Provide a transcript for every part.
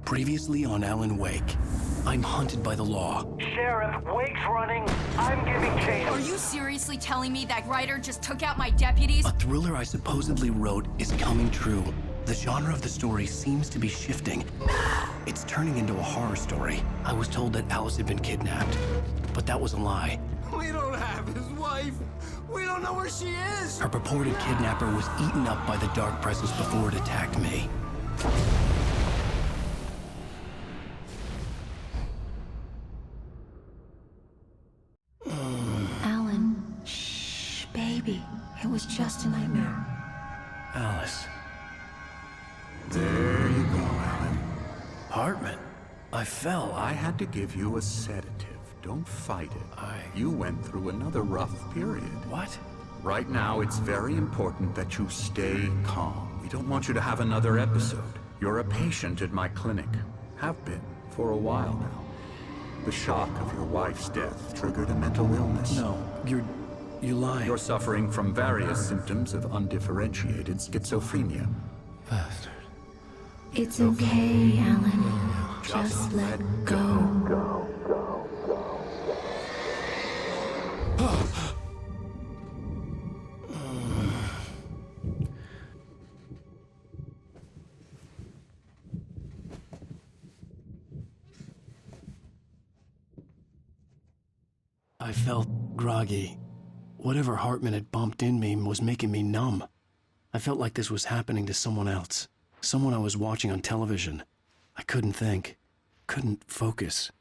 Previously on Alan Wake, I'm hunted by the law. Sheriff, Wake's running. I'm giving chase. Are you seriously telling me that writer just took out my deputies? A thriller I supposedly wrote is coming true. The genre of the story seems to be shifting. It's turning into a horror story. I was told that Alice had been kidnapped, but that was a lie. We don't have his wife. We don't know where she is. Her purported kidnapper was eaten up by the dark presence before it attacked me. Alan, shh, baby. It was just a nightmare. Alice. There you go, Alan. Hartman. I fell. I had to give you a sedative. Don't fight it. You went through another rough period. What? Right now, it's very important that you stay calm. We don't want you to have another episode. You're a patient at my clinic. Have been for a while now. The shock of your wife's death triggered a mental illness. No, you're lying. You're suffering from various symptoms of undifferentiated schizophrenia. Bastard. It's okay, Alan. Just let go. I felt groggy. Whatever Hartman had bumped in me was making me numb. I felt like this was happening to someone else. Someone I was watching on television. I couldn't think. Couldn't focus.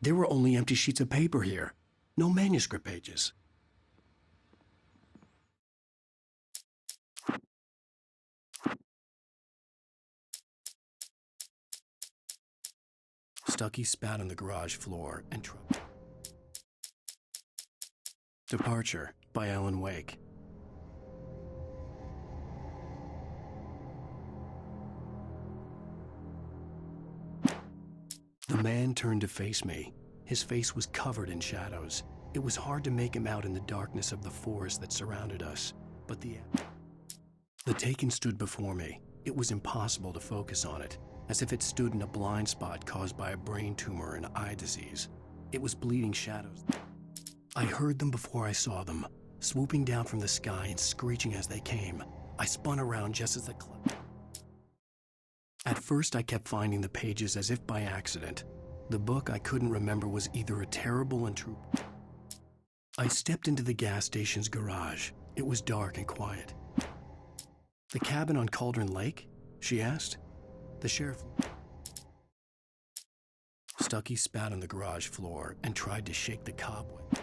There were only empty sheets of paper here. No manuscript pages. Stucky spat on the garage floor and Departure by Alan Wake. The man turned to face me. His face was covered in shadows. It was hard to make him out in the darkness of the forest that surrounded us, but the Taken stood before me. It was impossible to focus on it, as if it stood in a blind spot caused by a brain tumor and eye disease. It was bleeding shadows. I heard them before I saw them, swooping down from the sky and screeching as they came. I spun around just as the At first, I kept finding the pages as if by accident. The book I couldn't remember was either a terrible and true. I stepped into the gas station's garage. It was dark and quiet. The cabin on Cauldron Lake? She asked. The sheriff. Stucky spat on the garage floor and tried to shake the cobweb.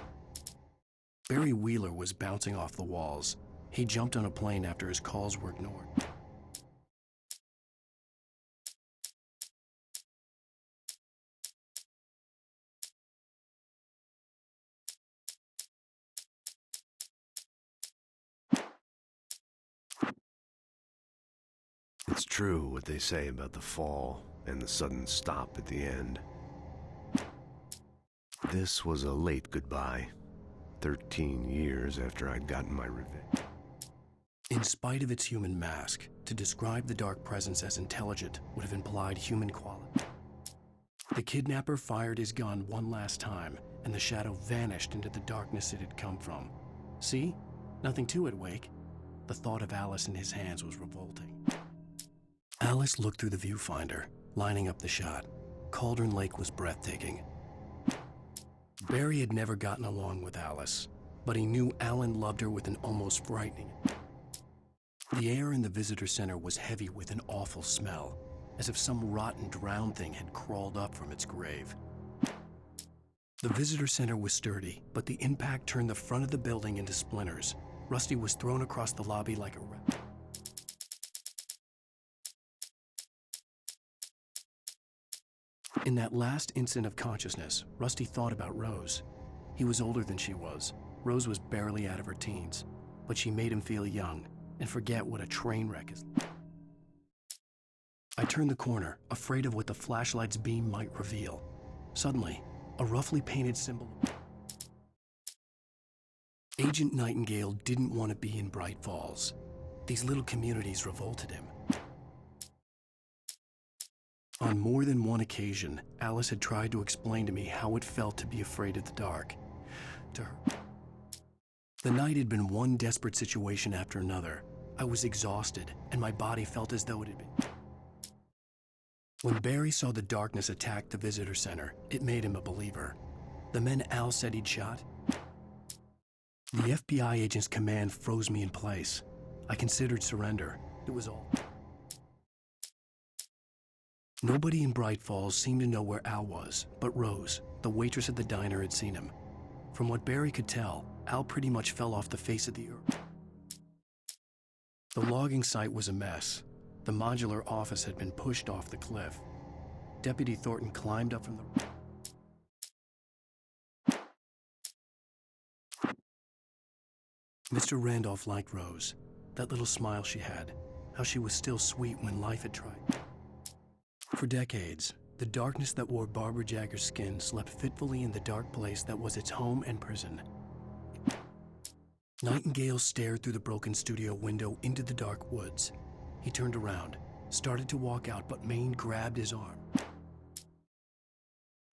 Barry Wheeler was bouncing off the walls. He jumped on a plane after his calls were ignored. It's true what they say about the fall and the sudden stop at the end. This was a late goodbye, 13 years after I'd gotten my revenge. In spite of its human mask, to describe the dark presence as intelligent would have implied human quality. The kidnapper fired his gun one last time, and the shadow vanished into the darkness it had come from. See? Nothing to it, Wake. The thought of Alice in his hands was revolting. Alice looked through the viewfinder, lining up the shot. Cauldron Lake was breathtaking. Barry had never gotten along with Alice, but he knew Alan loved her with an almost frightening. The air in the visitor center was heavy with an awful smell, as if some rotten drowned thing had crawled up from its grave. The visitor center was sturdy, but the impact turned the front of the building into splinters. Rusty was thrown across the lobby like a rat. In that last instant of consciousness, Rusty thought about Rose. He was older than she was. Rose was barely out of her teens, but she made him feel young and forget what a train wreck is. I turned the corner, afraid of what the flashlight's beam might reveal. Suddenly, a roughly painted symbol. Agent Nightingale didn't want to be in Bright Falls. These little communities revolted him. On more than one occasion, Alice had tried to explain to me how it felt to be afraid of the dark. To her, the night had been one desperate situation after another. I was exhausted, and my body felt as though it had been. When Barry saw the darkness attack the visitor center, it made him a believer. The men Al said he'd shot. The FBI agent's command froze me in place. I considered surrender. It was all. Nobody in Bright Falls seemed to know where Al was, but Rose, the waitress at the diner, had seen him. From what Barry could tell, Al pretty much fell off the face of the earth. The logging site was a mess. The modular office had been pushed off the cliff. Deputy Thornton climbed up from the... Mr. Randolph liked Rose. That little smile she had, how she was still sweet when life had tried. For decades, the darkness that wore Barbara Jagger's skin slept fitfully in the dark place that was its home and prison. Nightingale stared through the broken studio window into the dark woods. He turned around, started to walk out, but Maine grabbed his arm.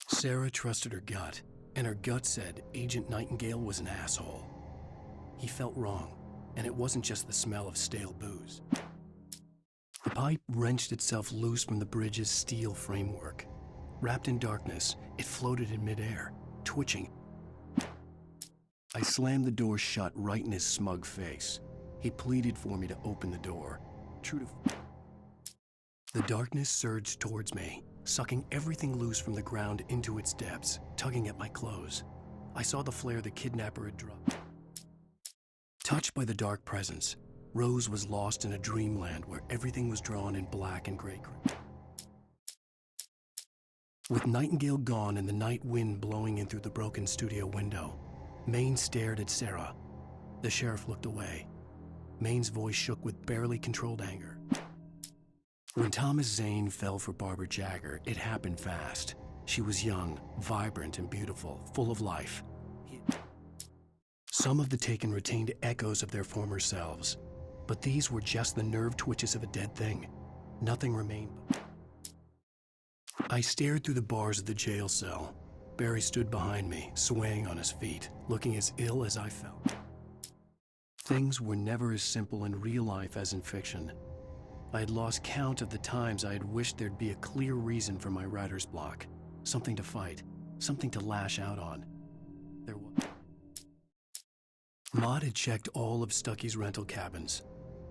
Sarah trusted her gut, and her gut said Agent Nightingale was an asshole. He felt wrong, and it wasn't just the smell of stale booze. The pipe wrenched itself loose from the bridge's steel framework. Wrapped in darkness, it floated in midair, twitching. I slammed the door shut right in his smug face. He pleaded for me to open the door. True to... The darkness surged towards me, sucking everything loose from the ground into its depths, tugging at my clothes. I saw the flare the kidnapper had dropped. Touched by the dark presence, Rose was lost in a dreamland where everything was drawn in black and gray. With Nightingale gone and the night wind blowing in through the broken studio window, Maine stared at Sarah. The sheriff looked away. Maine's voice shook with barely controlled anger. When Thomas Zane fell for Barbara Jagger, it happened fast. She was young, vibrant, and beautiful, full of life. Some of the taken retained echoes of their former selves, but these were just the nerve twitches of a dead thing. Nothing remained. I stared through the bars of the jail cell. Barry stood behind me, swaying on his feet, looking as ill as I felt. Things were never as simple in real life as in fiction. I had lost count of the times I had wished there'd be a clear reason for my writer's block, something to fight, something to lash out on. There was. Maud had checked all of Stucky's rental cabins.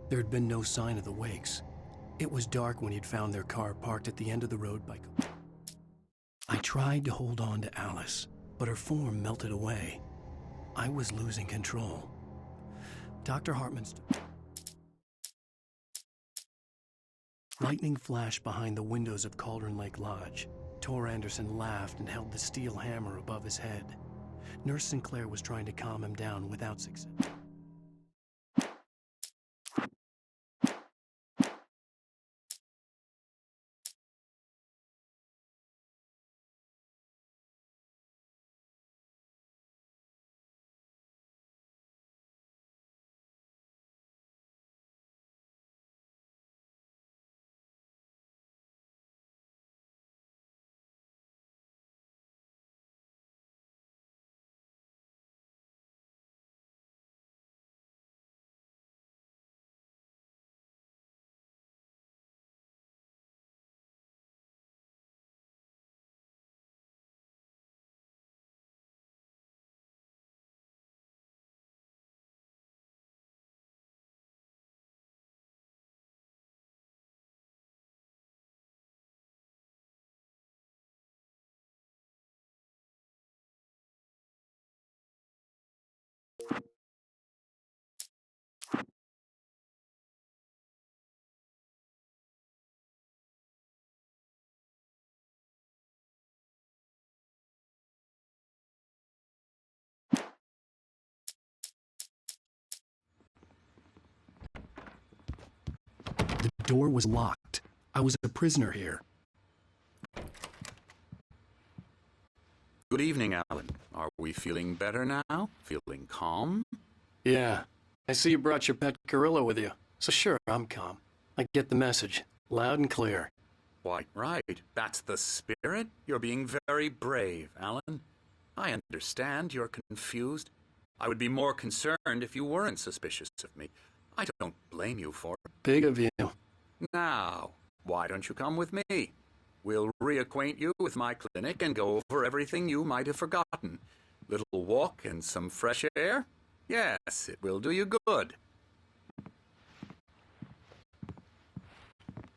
There had been no sign of the wakes. It was dark when he'd found their car parked at the end of the road by... I tried to hold on to Alice, but her form melted away. I was losing control. Dr. Hartman stood. Lightning flashed behind the windows of Cauldron Lake Lodge. Tor Anderson laughed and held the steel hammer above his head. Nurse Sinclair was trying to calm him down without success. door was locked. I was a prisoner here. Good evening, Alan. Are we feeling better now? Feeling calm? Yeah. I see you brought your pet gorilla with you. So sure, I'm calm. I get the message. Loud and clear. Quite right. That's the spirit. You're being very brave, Alan. I understand you're confused. I would be more concerned if you weren't suspicious of me. I don't blame you for it. Big of you. Now, why don't you come with me? We'll reacquaint you with my clinic and go over everything you might have forgotten. Little walk and some fresh air? Yes, it will do you good.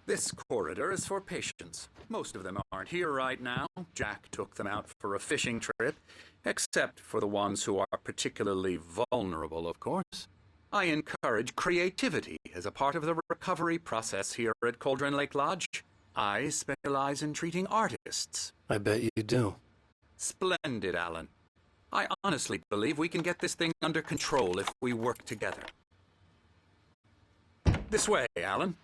This corridor is for patients. Most of them aren't here right now. Jack took them out for a fishing trip, except for the ones who are particularly vulnerable, of course. I encourage creativity as a part of the recovery process here at Cauldron Lake Lodge. I specialize in treating artists. I bet you do. Splendid, Alan. I honestly believe we can get this thing under control if we work together. This way, Alan.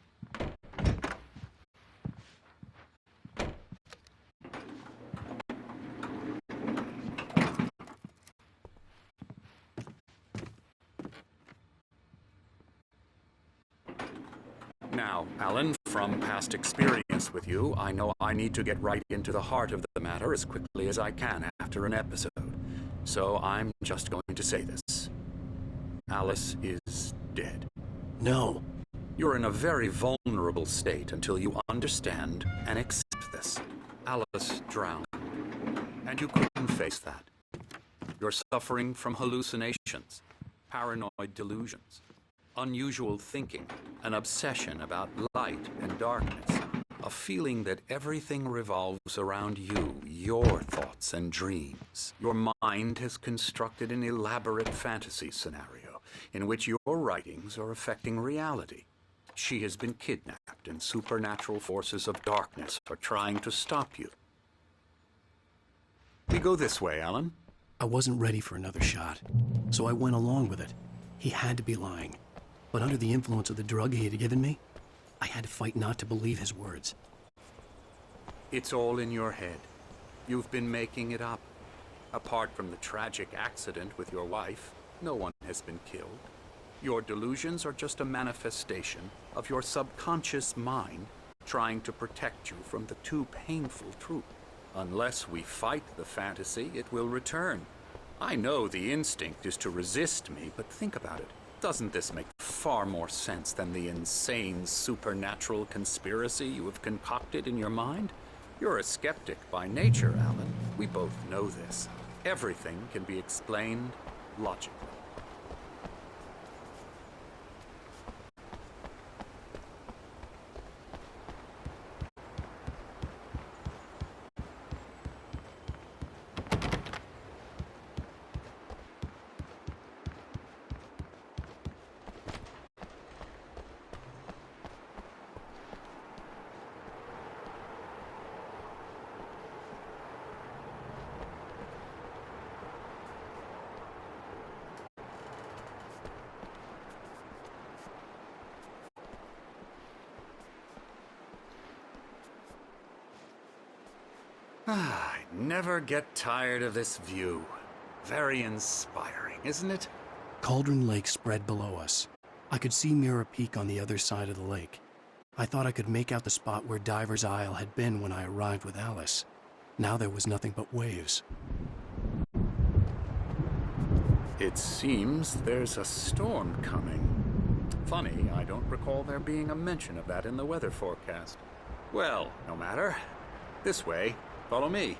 Now, Alan, from past experience with you, I know I need to get right into the heart of the matter as quickly as I can after an episode. So I'm just going to say this. Alice is dead. No. You're in a very vulnerable state until you understand and accept this. Alice drowned, and you couldn't face that. You're suffering from hallucinations, paranoid delusions, unusual thinking, an obsession about light and darkness, a feeling that everything revolves around you, your thoughts and dreams. Your mind has constructed an elaborate fantasy scenario in which your writings are affecting reality. She has been kidnapped, and supernatural forces of darkness are trying to stop you. We go this way, Alan. I wasn't ready for another shot, so I went along with it. He had to be lying. But under the influence of the drug he had given me, I had to fight not to believe his words. It's all in your head. You've been making it up. Apart from the tragic accident with your wife, no one has been killed. Your delusions are just a manifestation of your subconscious mind trying to protect you from the too painful truth. Unless we fight the fantasy, it will return. I know the instinct is to resist me, but think about it. Doesn't this make far more sense than the insane supernatural conspiracy you have concocted in your mind? You're a skeptic by nature, Alan. We both know this. Everything can be explained logically. I never get tired of this view. Very inspiring, isn't it? Cauldron Lake spread below us. I could see Mirror Peak on the other side of the lake. I thought I could make out the spot where Diver's Isle had been when I arrived with Alice. Now there was nothing but waves. It seems there's a storm coming. Funny, I don't recall there being a mention of that in the weather forecast. Well, no matter. This way. Follow me.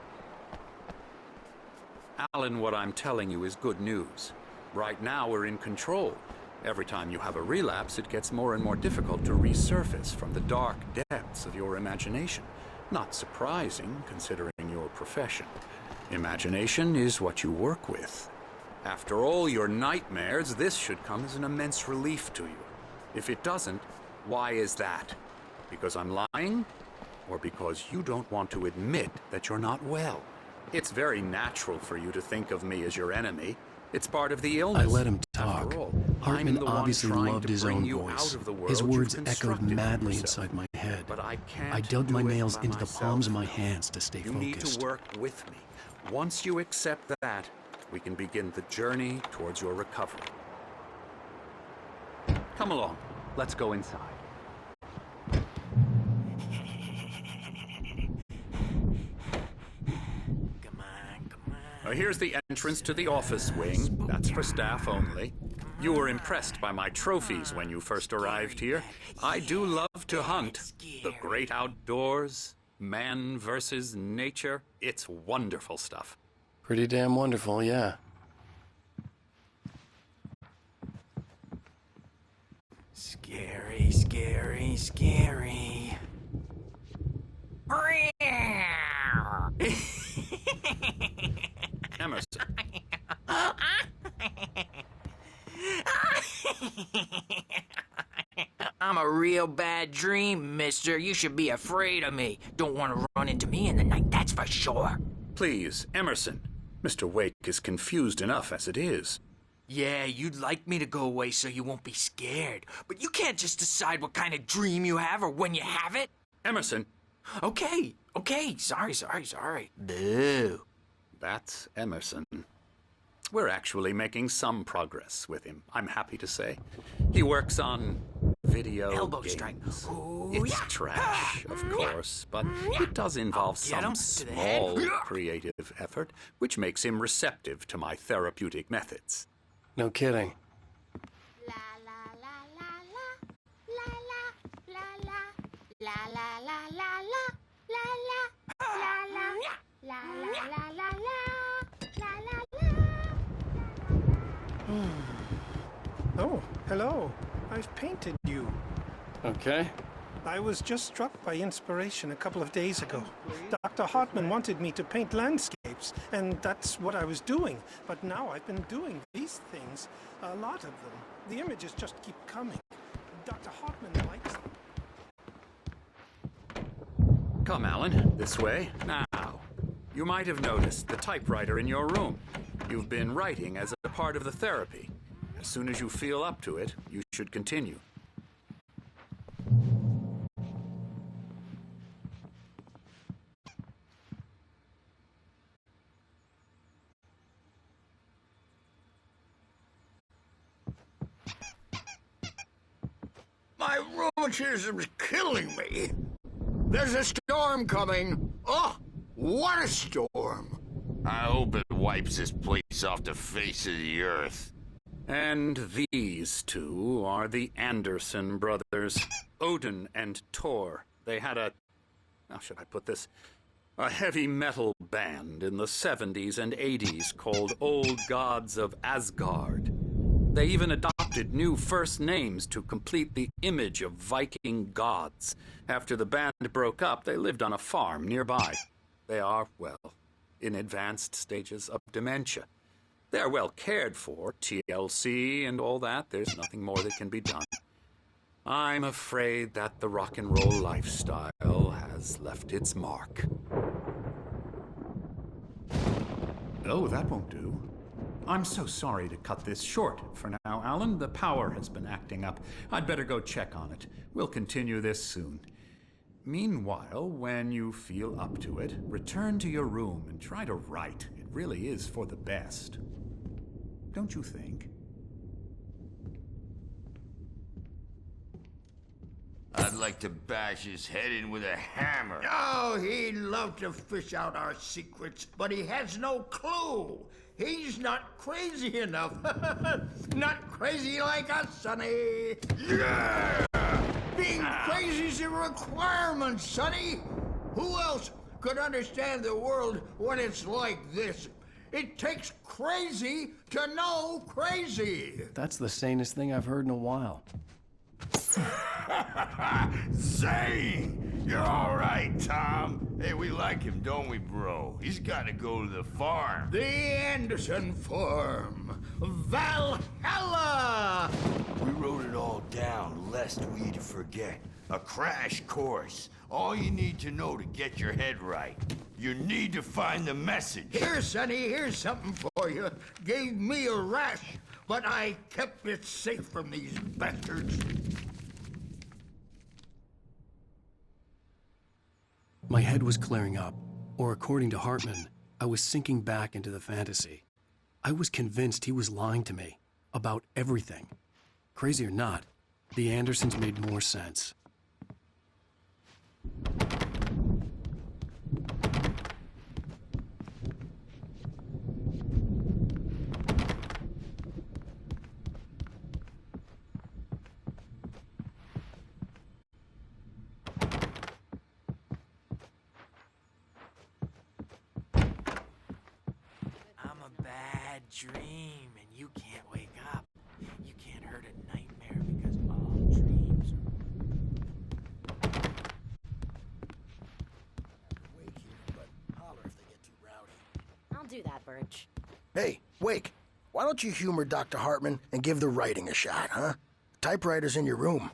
Alan, what I'm telling you is good news. Right now we're in control. Every time you have a relapse, it gets more and more difficult to resurface from the dark depths of your imagination. Not surprising, considering your profession. Imagination is what you work with. After all your nightmares, this should come as an immense relief to you. If it doesn't, why is that? Because I'm lying? Or because you don't want to admit that you're not well? It's very natural for you to think of me as your enemy. It's part of the illness. I let him talk. After all, Hartman the one obviously trying loved to his bring own you voice. out of the world His you've words echoed constructed for madly yourself. inside my head. But I can't I dug do my it nails by into the myself. palms of my hands to stay You need focused. to work with me. Once you accept that, we can begin the journey towards your recovery. Come along. Let's go inside. Here's the entrance to the office wing. That's for staff only. You were impressed by my trophies when you first arrived here. I do love to hunt. The great outdoors, man versus nature. It's wonderful stuff. Pretty damn wonderful, yeah. Scary, scary, scary. Emerson. I'm a real bad dream, mister. You should be afraid of me. Don't want to run into me in the night, that's for sure. Please, Emerson. Mr. Wake is confused enough as it is. Yeah, you'd like me to go away so you won't be scared. But you can't just decide what kind of dream you have or when you have it. Emerson. Okay. Sorry. Boo. That's Emerson. We're actually making some progress with him, I'm happy to say. He works on video Elbow games. strike. Ooh, It's yeah. trash, of course, but it does involve Get him some to the head. small creative effort, which makes him receptive to my therapeutic methods. No kidding. La la la la la la la la la la la la la la la la la la Oh, hello. I've painted you. Okay. I was just struck by inspiration a couple of days ago. Dr. Hartman wanted me to paint landscapes, and that's what I was doing. But now I've been doing these things, a lot of them. The images just keep coming. Dr. Hartman likes them. Come, Alan, this way. Now, you might have noticed the typewriter in your room. You've been writing as a part of the therapy. As soon as you feel up to it, you should continue. My rheumatism's killing me. There's a storm coming. Oh, what a storm. I hope it wipes this place off the face of the earth. And these two are the Anderson brothers, Odin and Thor. They had how should I put this? A heavy metal band in the 70s and 80s called Old Gods of Asgard. They even adopted new first names to complete the image of Viking gods. After the band broke up, they lived on a farm nearby. They are, well, in advanced stages of dementia. They're well cared for, TLC and all that. There's nothing more that can be done. I'm afraid that the rock and roll lifestyle has left its mark. Oh, that won't do. I'm so sorry to cut this short for now, Alan. The power has been acting up. I'd better go check on it. We'll continue this soon. Meanwhile, when you feel up to it, return to your room and try to write. It really is for the best. Don't you think? I'd like to bash his head in with a hammer. Oh, he'd love to fish out our secrets, but he has no clue. He's not crazy enough. Not crazy like us, Sonny. Yeah! Being crazy's a requirement, Sonny. Who else could understand the world when it's like this? It takes crazy to know crazy. That's the sanest thing I've heard in a while. Zane! You're all right, Tom. Hey, we like him, don't we, bro? He's got to go to the farm. The Anderson Farm. Valhalla! We wrote it all down, lest we'd forget. A crash course. All you need to know to get your head right. You need to find the message. Here, Sonny, here's something for you. Gave me a rash but I kept it safe from these bastards. My head was clearing up, or according to Hartman, I was sinking back into the fantasy. I was convinced he was lying to me about everything. Crazy or not, the Andersons made more sense. Dream and you can't wake up. You can't hurt a nightmare because all dreams Wake here, but holler if they get too rowdy. I'll do that, Birch. Hey, Wake, why don't you humor Dr. Hartman and give the writing a shot, huh? Typewriter's in your room.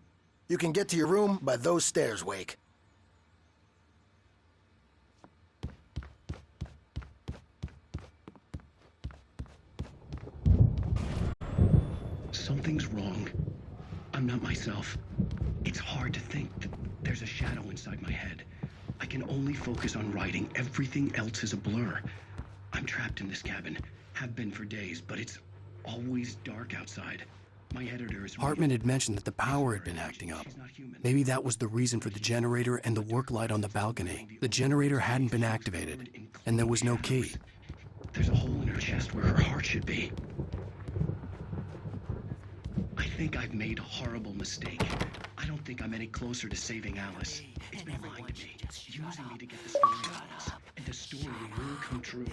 You can get to your room by those stairs, Wake. Something's wrong. I'm not myself. It's hard to think that there's a shadow inside my head. I can only focus on writing. Everything else is a blur. I'm trapped in this cabin. Have been for days, but it's always dark outside. My editor is... Hartman had mentioned that the power had been acting up. Maybe that was the reason for the generator and the work light on the balcony. The generator hadn't been activated, and there was no key. There's a hole in her chest where her heart should be. I think I've made a horrible mistake. I don't think I'm any closer to saving Alice. It's been lying to me, using me to get the story out, and the story will come true.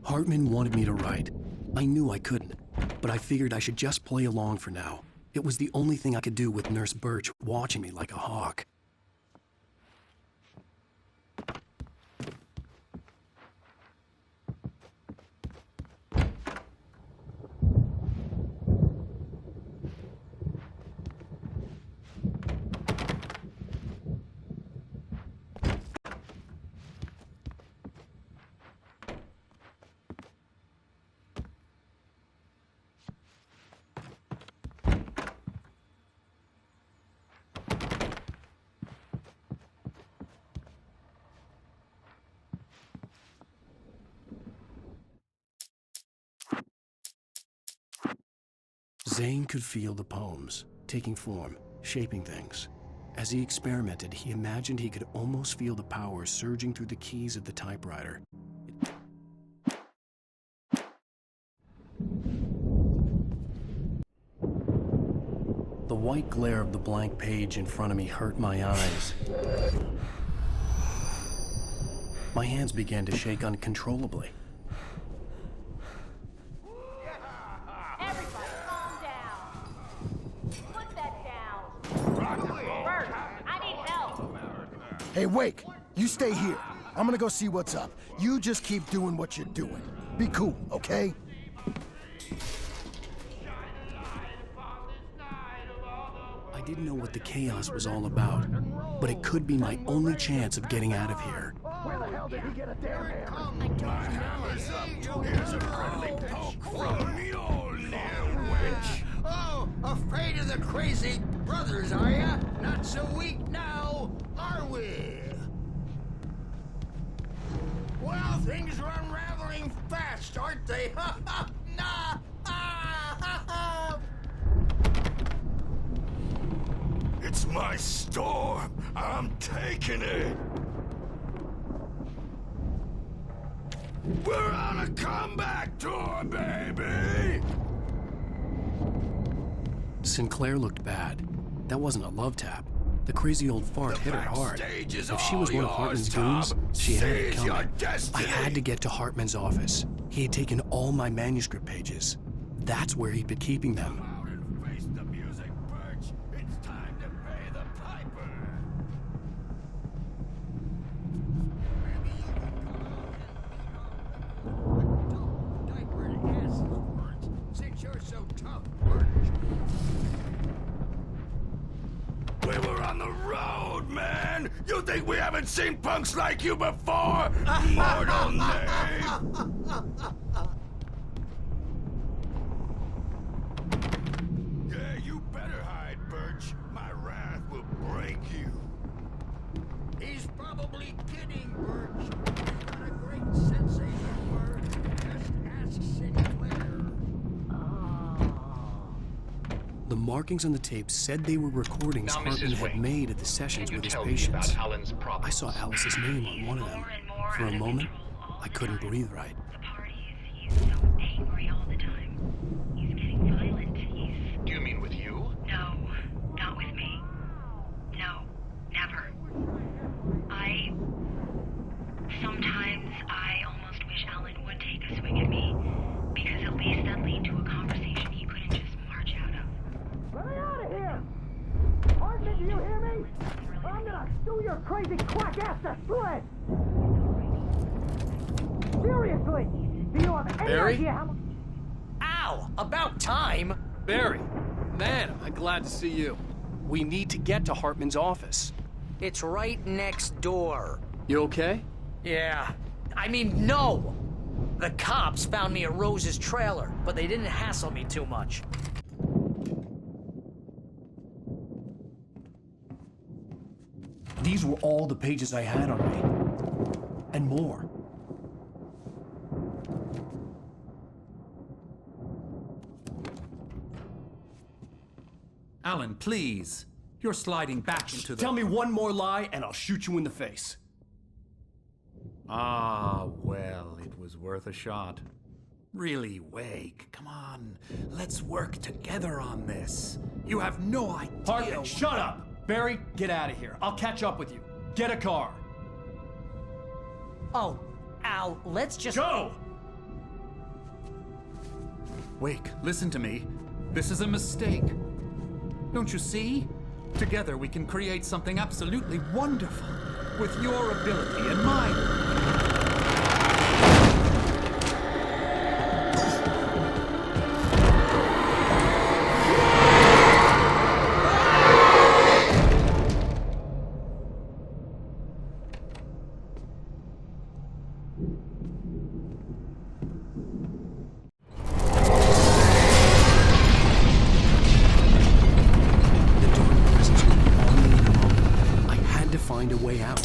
Hartman wanted me to write. I knew I couldn't, but I figured I should just play along for now. It was the only thing I could do with Nurse Birch watching me like a hawk. Zane could feel the poems, taking form, shaping things. As he experimented, he imagined he could almost feel the power surging through the keys of the typewriter. The white glare of the blank page in front of me hurt my eyes. My hands began to shake uncontrollably. Hey, Wake, you stay here. I'm gonna go see what's up. You just keep doing what you're doing. Be cool, okay? I didn't know what the chaos was all about, but it could be my only chance of getting out of here. Where the hell did he get a damn hammer? I don't know. Here's a friendly poke from the old witch. Oh, afraid of the crazy brothers, are ya? Not so weak now, are we? Well, things are unraveling fast, aren't they? Ha ha! Nah! Ah, ha, ha. It's my storm. I'm taking it. We're on a comeback tour, baby! Sinclair looked bad. That wasn't a love tap. The crazy old fart hit her hard. If she was one of Hartman's goons, she had it coming. I had to get to Hartman's office. He had taken all my manuscript pages. That's where he'd been keeping them. Out and face the music, Birch. It's time to pay the piper. Since you're so tough, We were on on the road, man! You think we haven't seen punks like you before? Mortal name! Yeah, you better hide, Birch. My wrath will break you. He's probably kidding, Birch. He's got a great sense of humor. Just ask City Claire. The markings on the tape said they were recordings Now, Hartman Mrs. had Wing, made at the sessions can you with his tell me patients. about Alan's problems? I saw Alice's name on one of them. For a moment, I couldn't breathe right. The parties, he's so angry all the time. He's getting violent. Do you mean with you? No, not with me. No, never. Sometimes I almost wish Alan would take a swing at me, because at least that lead to a conversation he couldn't just march out of. Let me out of here! Hartman, do you hear me? I'm gonna sue your crazy quack ass to shreds! Seriously! Do you have any Barry? idea how much... Ow! About time! Barry, man, am I glad to see you. We need to get to Hartman's office. It's right next door. You okay? Yeah. I mean, no! The cops found me at Rose's trailer, but they didn't hassle me too much. These were all the pages I had on me. And more. Alan, please. You're sliding back into the... Tell me one more lie and I'll shoot you in the face. Ah, well, it was worth a shot. Really, Wake, come on. Let's work together on this. You have no idea... Hartman, shut up! Barry, get out of here. I'll catch up with you. Get a car. Oh, Al, let's just... Go! Wake, listen to me. This is a mistake. Don't you see? Together we can create something absolutely wonderful. With your ability and mine. Find a way out.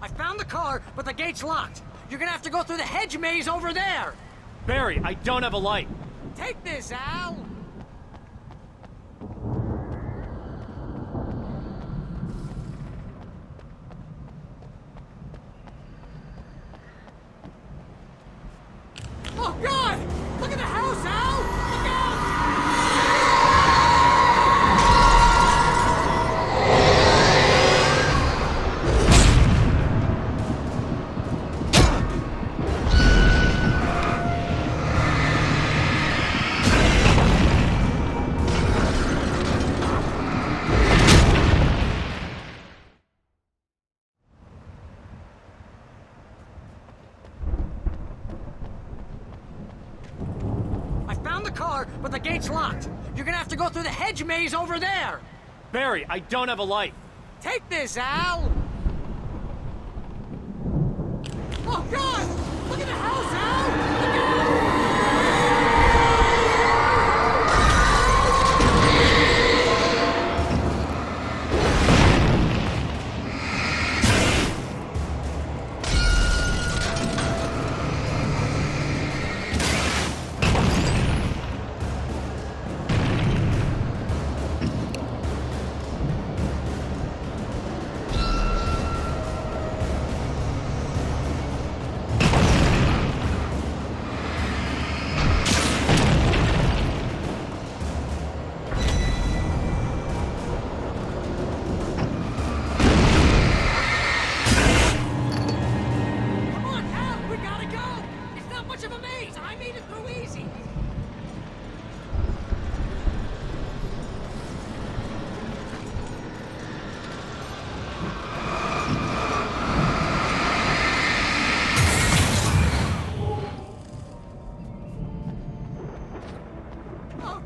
I found the car, but the gate's locked. You're gonna have to go through the hedge maze over there. Barry, I don't have a light. Take this, Al. Oh, God! Look at the house, Al! Look out! But the gate's locked. You're gonna have to go through the hedge maze over there. Barry, I don't have a light. Take this, Al. Oh, God! Look at the house, Al! Look out!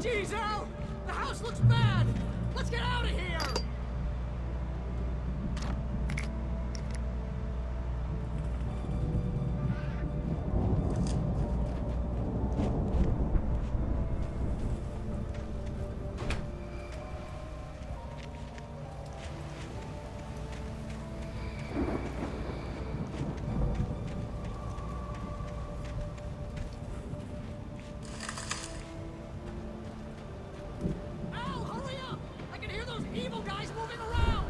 Jeez, Al! The house looks bad! Let's get out of here! Evil guys moving around!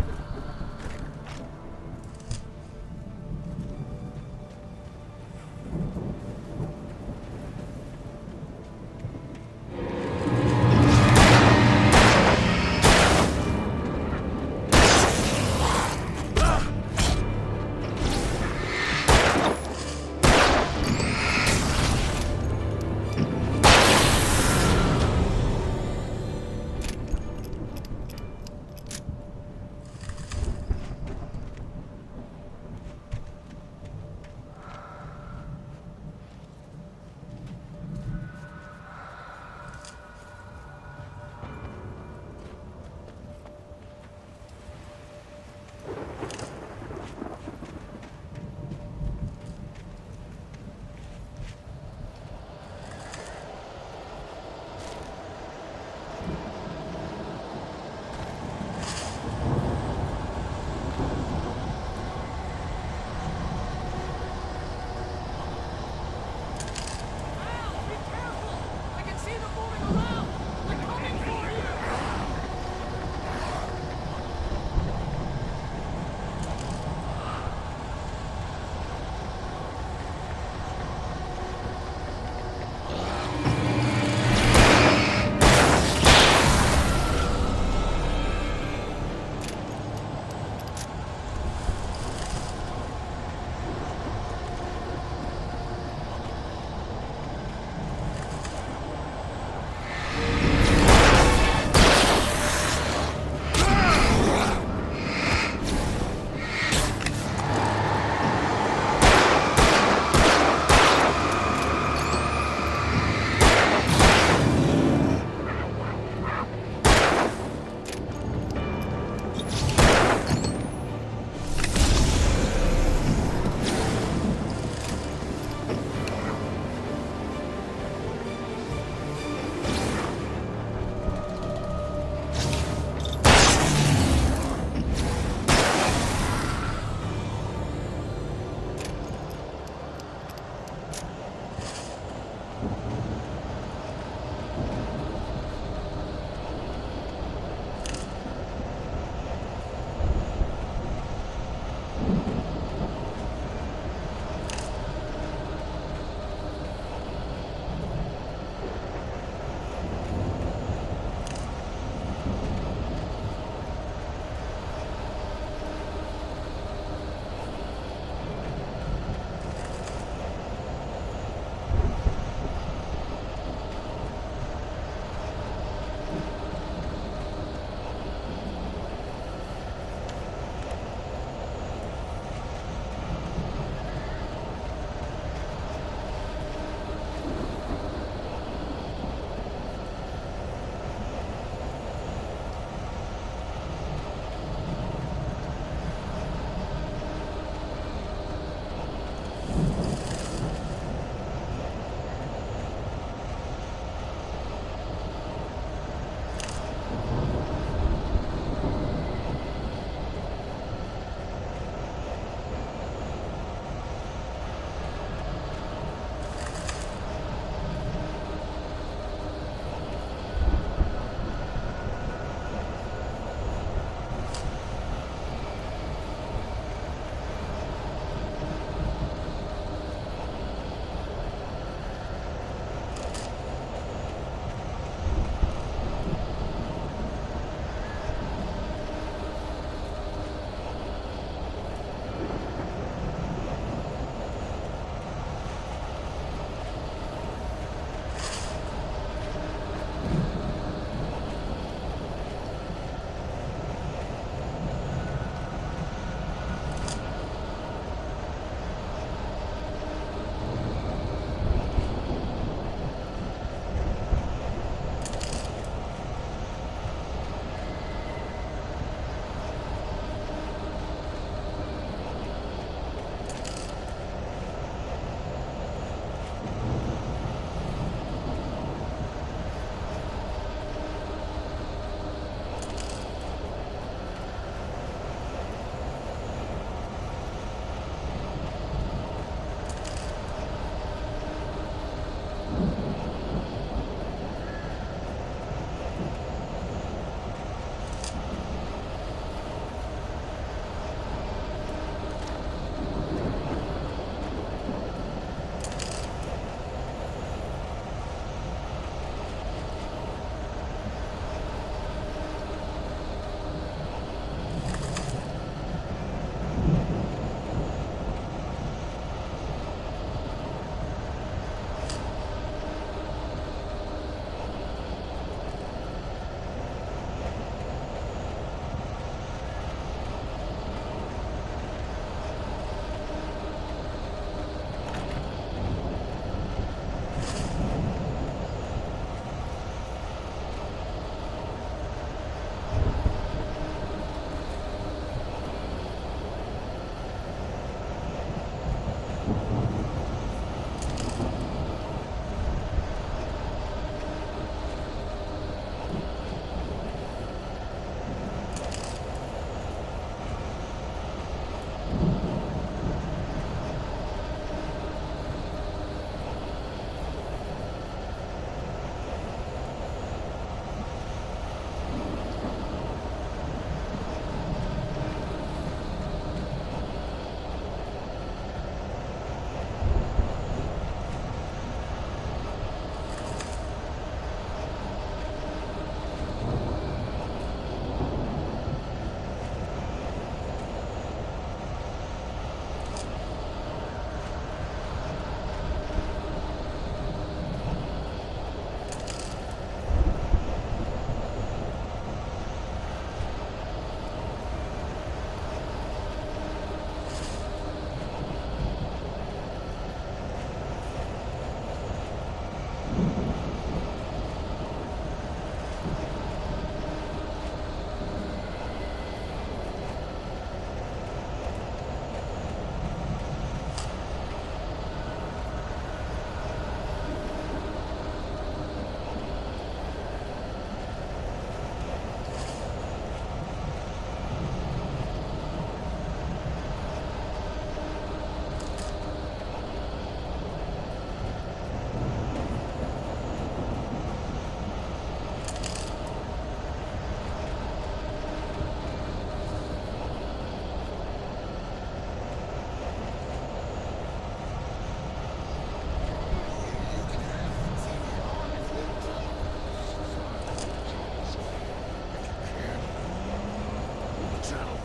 cell.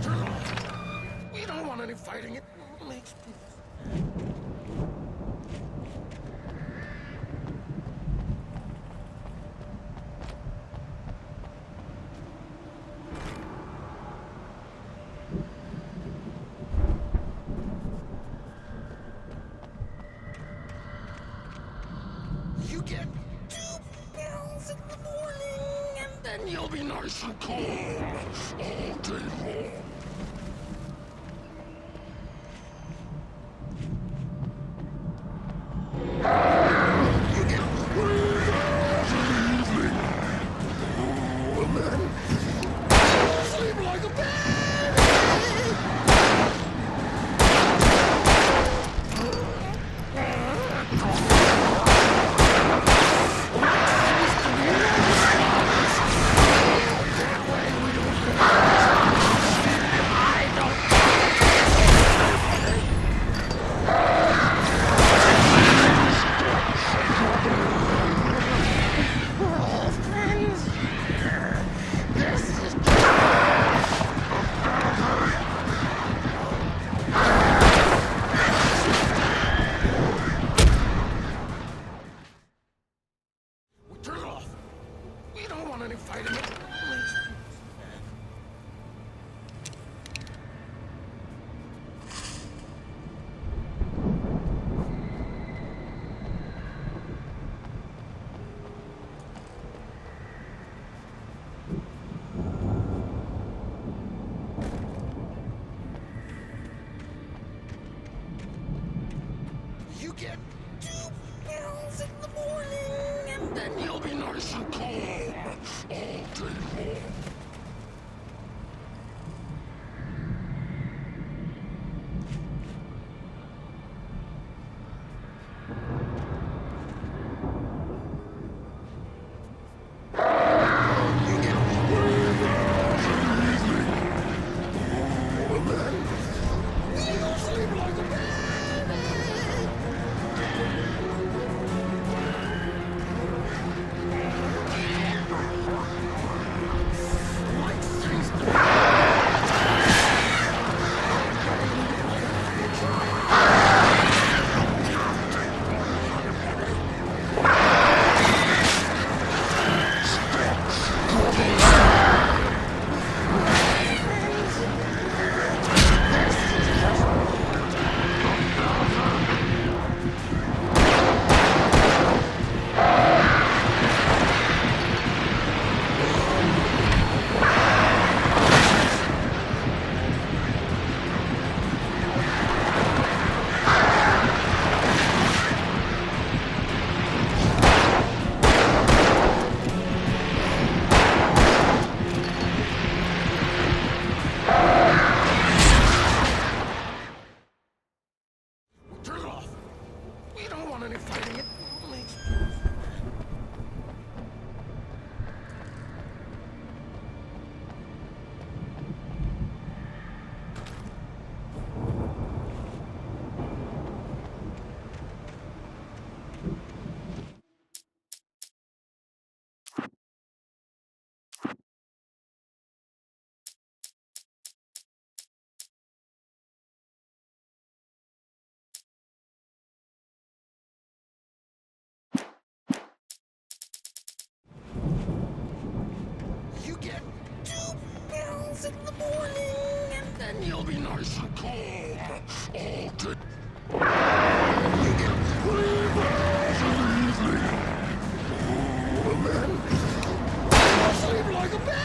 Turn it off. We don't want any fighting. It makes people... You get 2 pills in the morning, and then you'll be nice and calm all day long. You get 3 hours in the evening, and then you'll sleep like a baby. Turn it off. We don't want any fighting. It makes people... You get 2 pills in the morning, and then you'll be nice and calm all day long. You get 3 hours in the evening, and then you'll sleep like a baby. Turn it off. We don't want any fighting. It makes people... You get 2 pills in the morning, and then you'll be nice and calm all day. You get 3 hours in the evening, and then you'll sleep like a baby.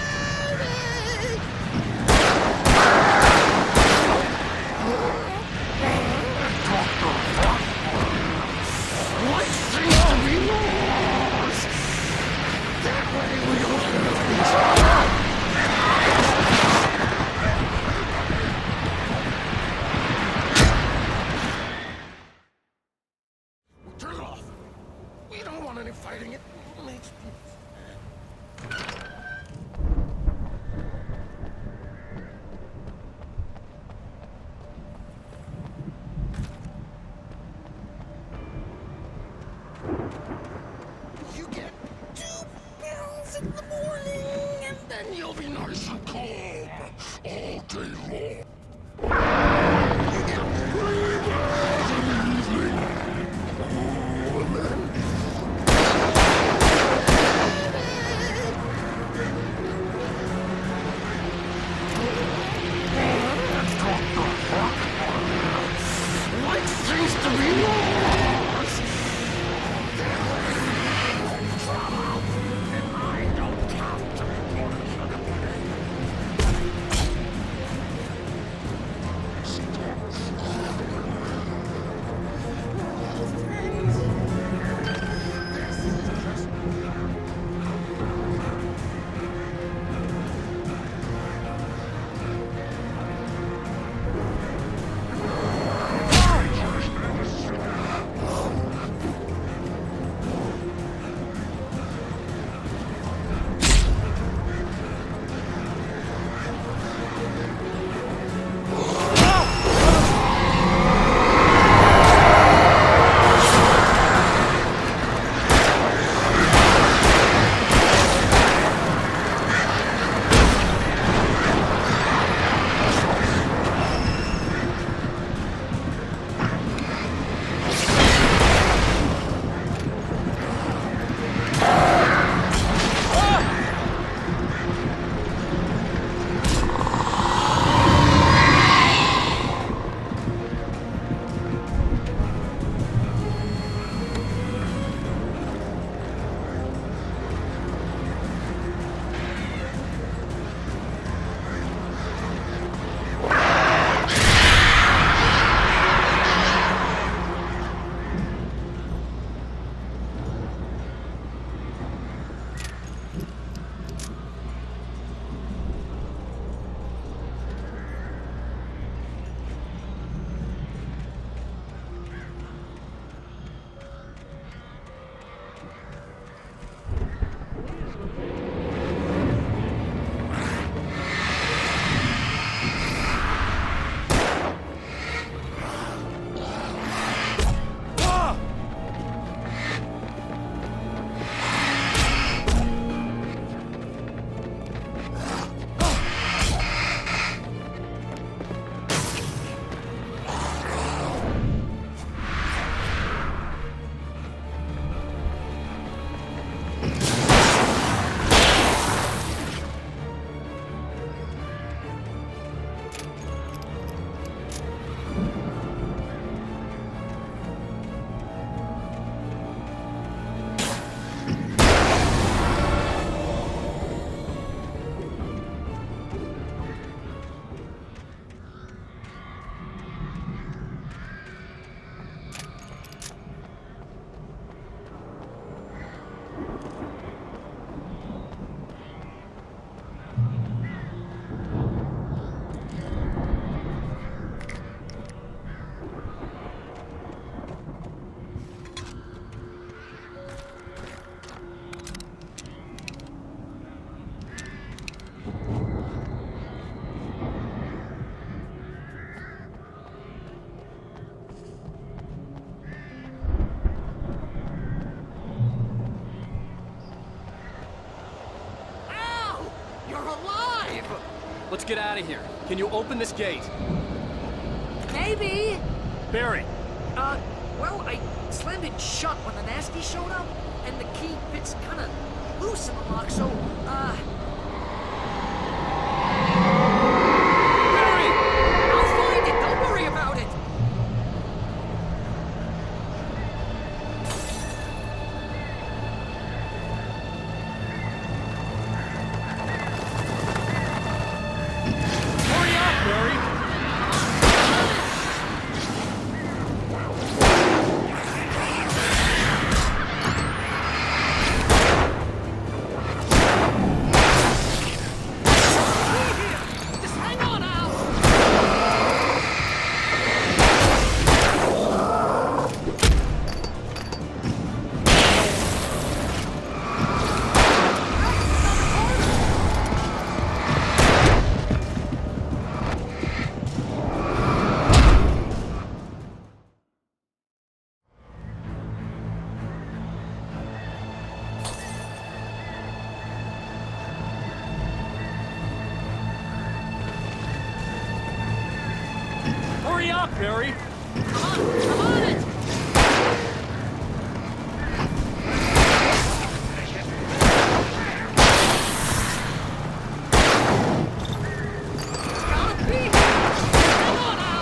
Life seems to be lost. That way we don't have these... Turn it off. We don't want any fighting. It makes people... let's get out of here. Can you open this gate? Maybe. Barry! Well, I slammed it shut when the nasty showed up, and the key fits kind of loose in the lock, so, Barry! I'll find it, don't worry about it! Hurry up, Barry! Hurry up, Barry! I'm on it! Gotta be here! Come on now!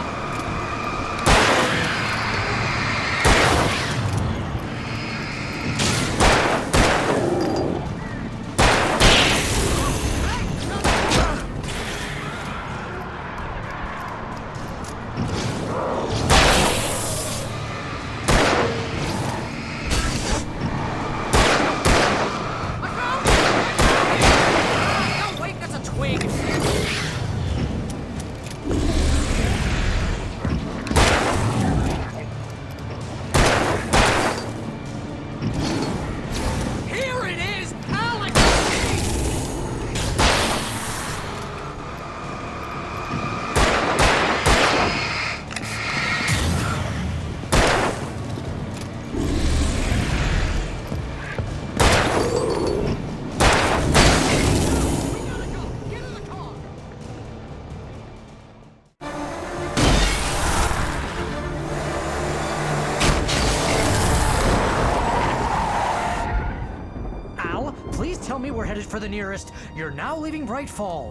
No, wait, that's a twig! Here it is! Alex! Al, please tell me we're headed for the nearest. You're now leaving Bright Falls.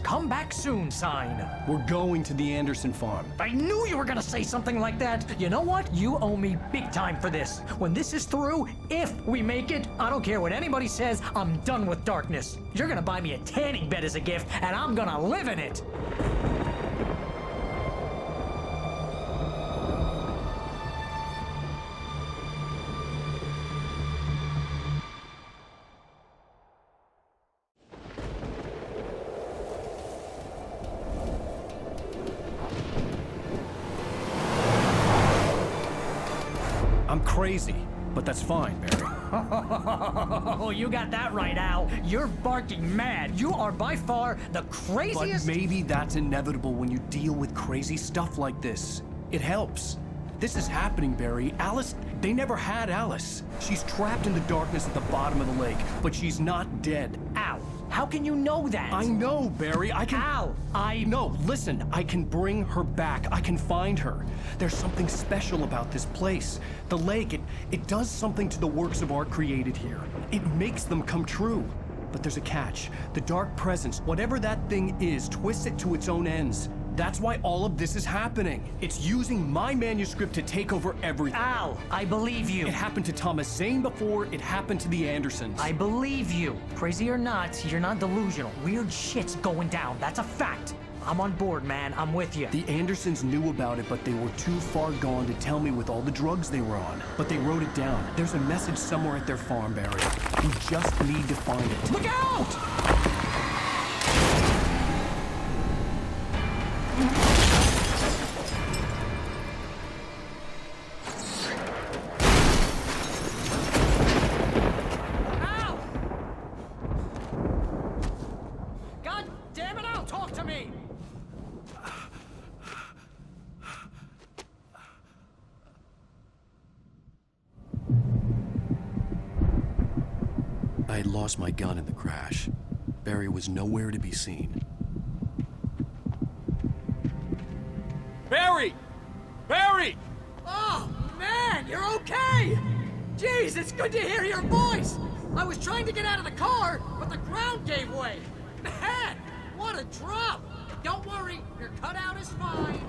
Come back soon sign. We're going to the Anderson farm. I knew you were gonna say something like that. You know what? You owe me big time for this. When this is through, if we make it, I don't care what anybody says, I'm done with darkness. You're gonna buy me a tanning bed as a gift, and I'm gonna live in it. I'm crazy, but that's fine, Barry. Oh, you got that right, Al. You're barking mad. You are by far the craziest... But maybe that's inevitable when you deal with crazy stuff like this. It helps. This is happening, Barry. Alice, they never had Alice. She's trapped in the darkness at the bottom of the lake, but she's not dead. Al, how can you know that? I know, Barry. I can... Al, No, listen. I can bring her back. I can find her. There's something special about this place. The lake, it does something to the works of art created here. It makes them come true. But there's a catch. The dark presence, whatever that thing is, twists it to its own ends. That's why all of this is happening. It's using my manuscript to take over everything. Al, I believe you. It happened to Thomas Zane before it happened to the Andersons. I believe you. Crazy or not, you're not delusional. Weird shit's going down. That's a fact. I'm on board, man. I'm with you. The Andersons knew about it, but they were too far gone to tell me with all the drugs they were on. But they wrote it down. There's a message somewhere at their farm, Barry. We just need to find it. Look out! I had lost my gun in the crash. Barry was nowhere to be seen. Barry! Barry! Oh, man, you're okay! Jeez, it's good to hear your voice! I was trying to get out of the car, but the ground gave way. Man, what a drop! Don't worry, your cutout is fine.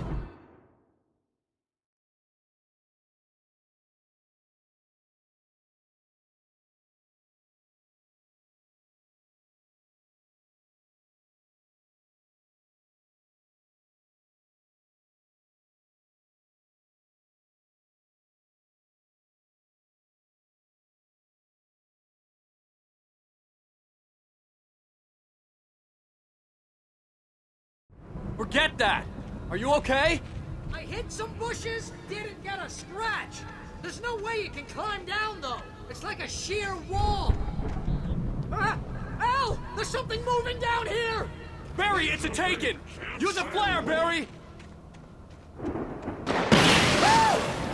Forget that! Are you okay? I hit some bushes, didn't get a scratch. There's no way you can climb down, though. It's like a sheer wall. Al! There's something moving down here! Barry, it's a Taken! Use a flare, Barry!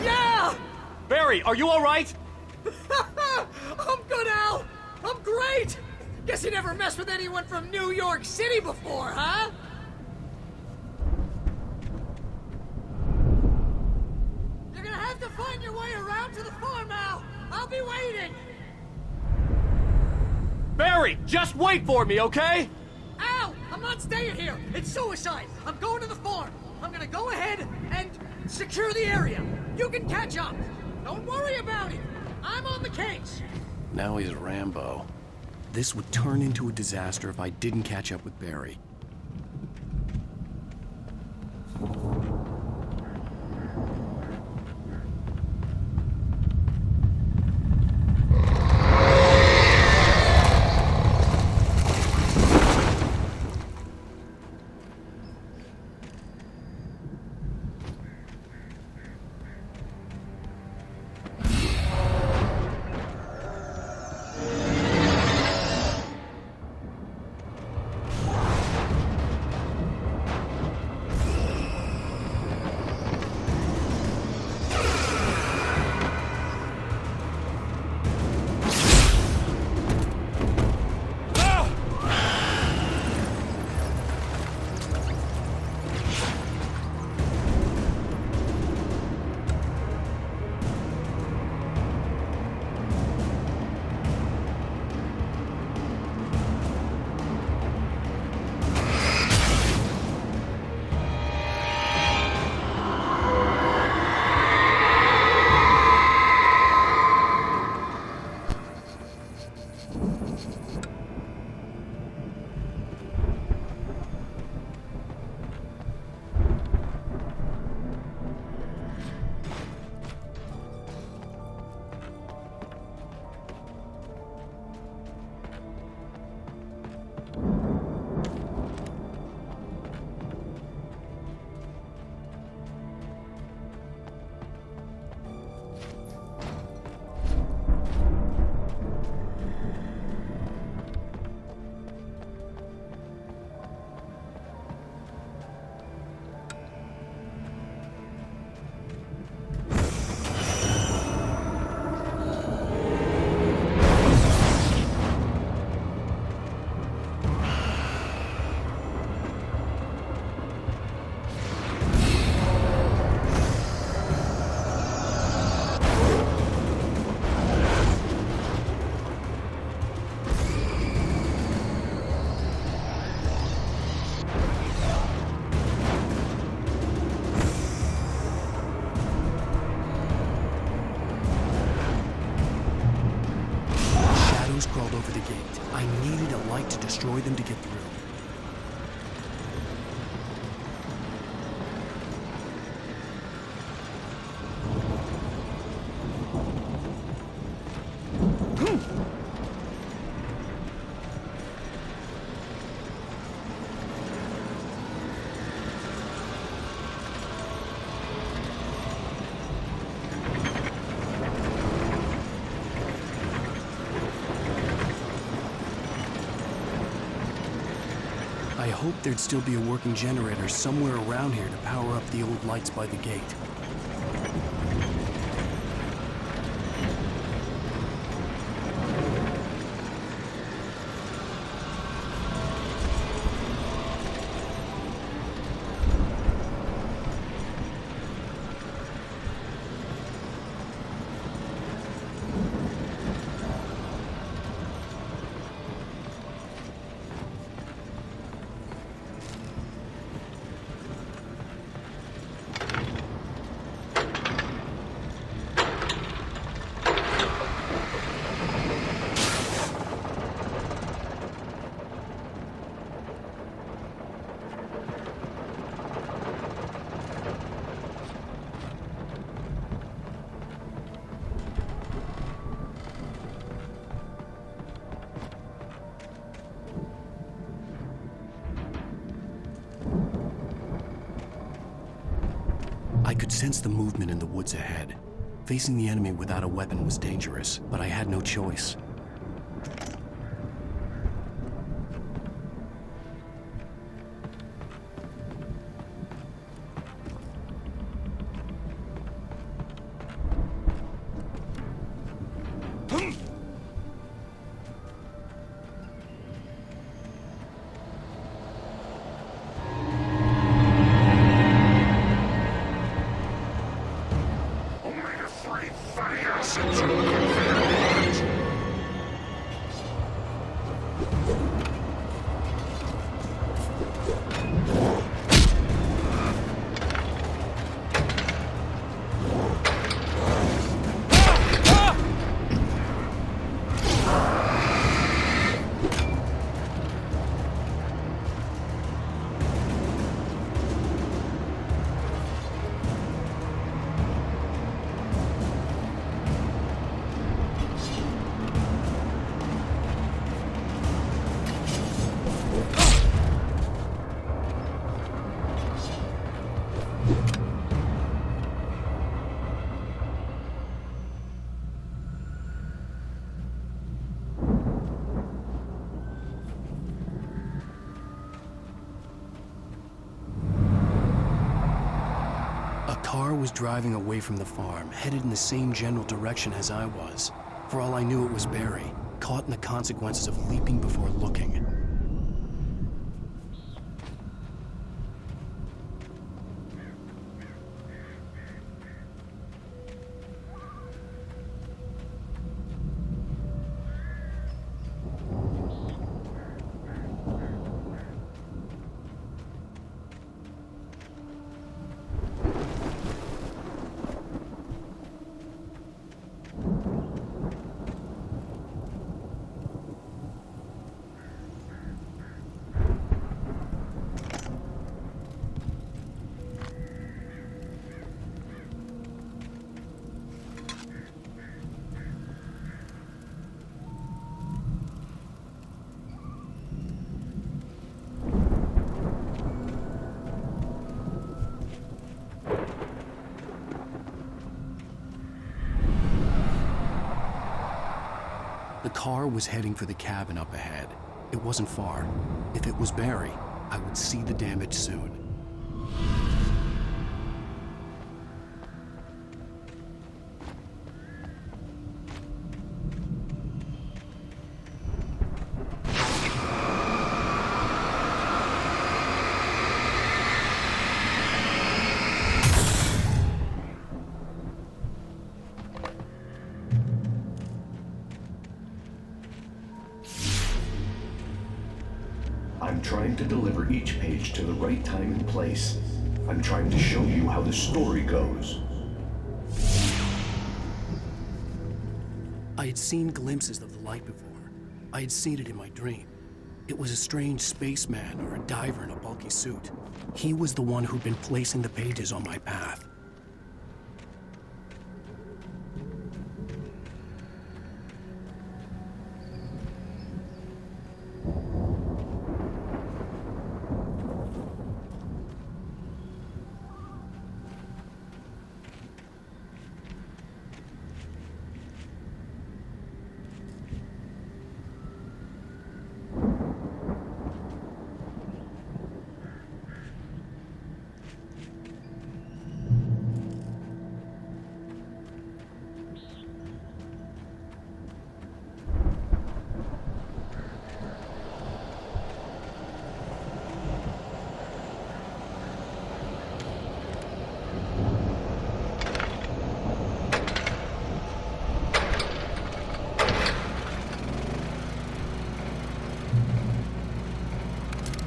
Yeah! Barry, are you alright? I'm good, Al! I'm great! Guess you never messed with anyone from New York City before, huh? You're gonna have to find your way around to the farm, Al! I'll be waiting! Barry, just wait for me, okay? Al! I'm not staying here! It's suicide! I'm going to the farm! I'm gonna go ahead and secure the area! You can catch up! Don't worry about it! I'm on the case! Now he's Rambo. This would turn into a disaster if I didn't catch up with Barry. them to get through. I hoped there'd still be a working generator somewhere around here to power up the old lights by the gate. I could sense the movement in the woods ahead. Facing the enemy without a weapon was dangerous, but I had no choice. A car was driving away from the farm, headed in the same general direction as I was. For all I knew, it was Barry, caught in the consequences of leaping before looking. The car was heading for the cabin up ahead. It wasn't far. If it was Barry, I would see the damage soon. I'm trying to deliver each page to the right time and place. I'm trying to show you how the story goes. I had seen glimpses of the light before. I had seen it in my dream. It was a strange spaceman or a diver in a bulky suit. He was the one who'd been placing the pages on my path.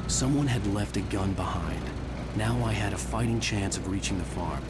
Someone had left a gun behind. Now I had a fighting chance of reaching the farm.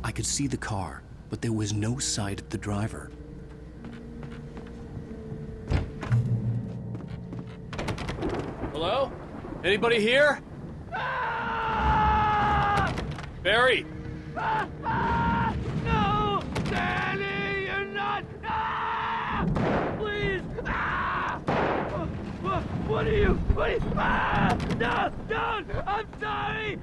I could see the car, but there was no sight of the driver. Hello? Anybody here? Barry! No! Danny, you're not! Please! What are you? No! Don't! I'm sorry!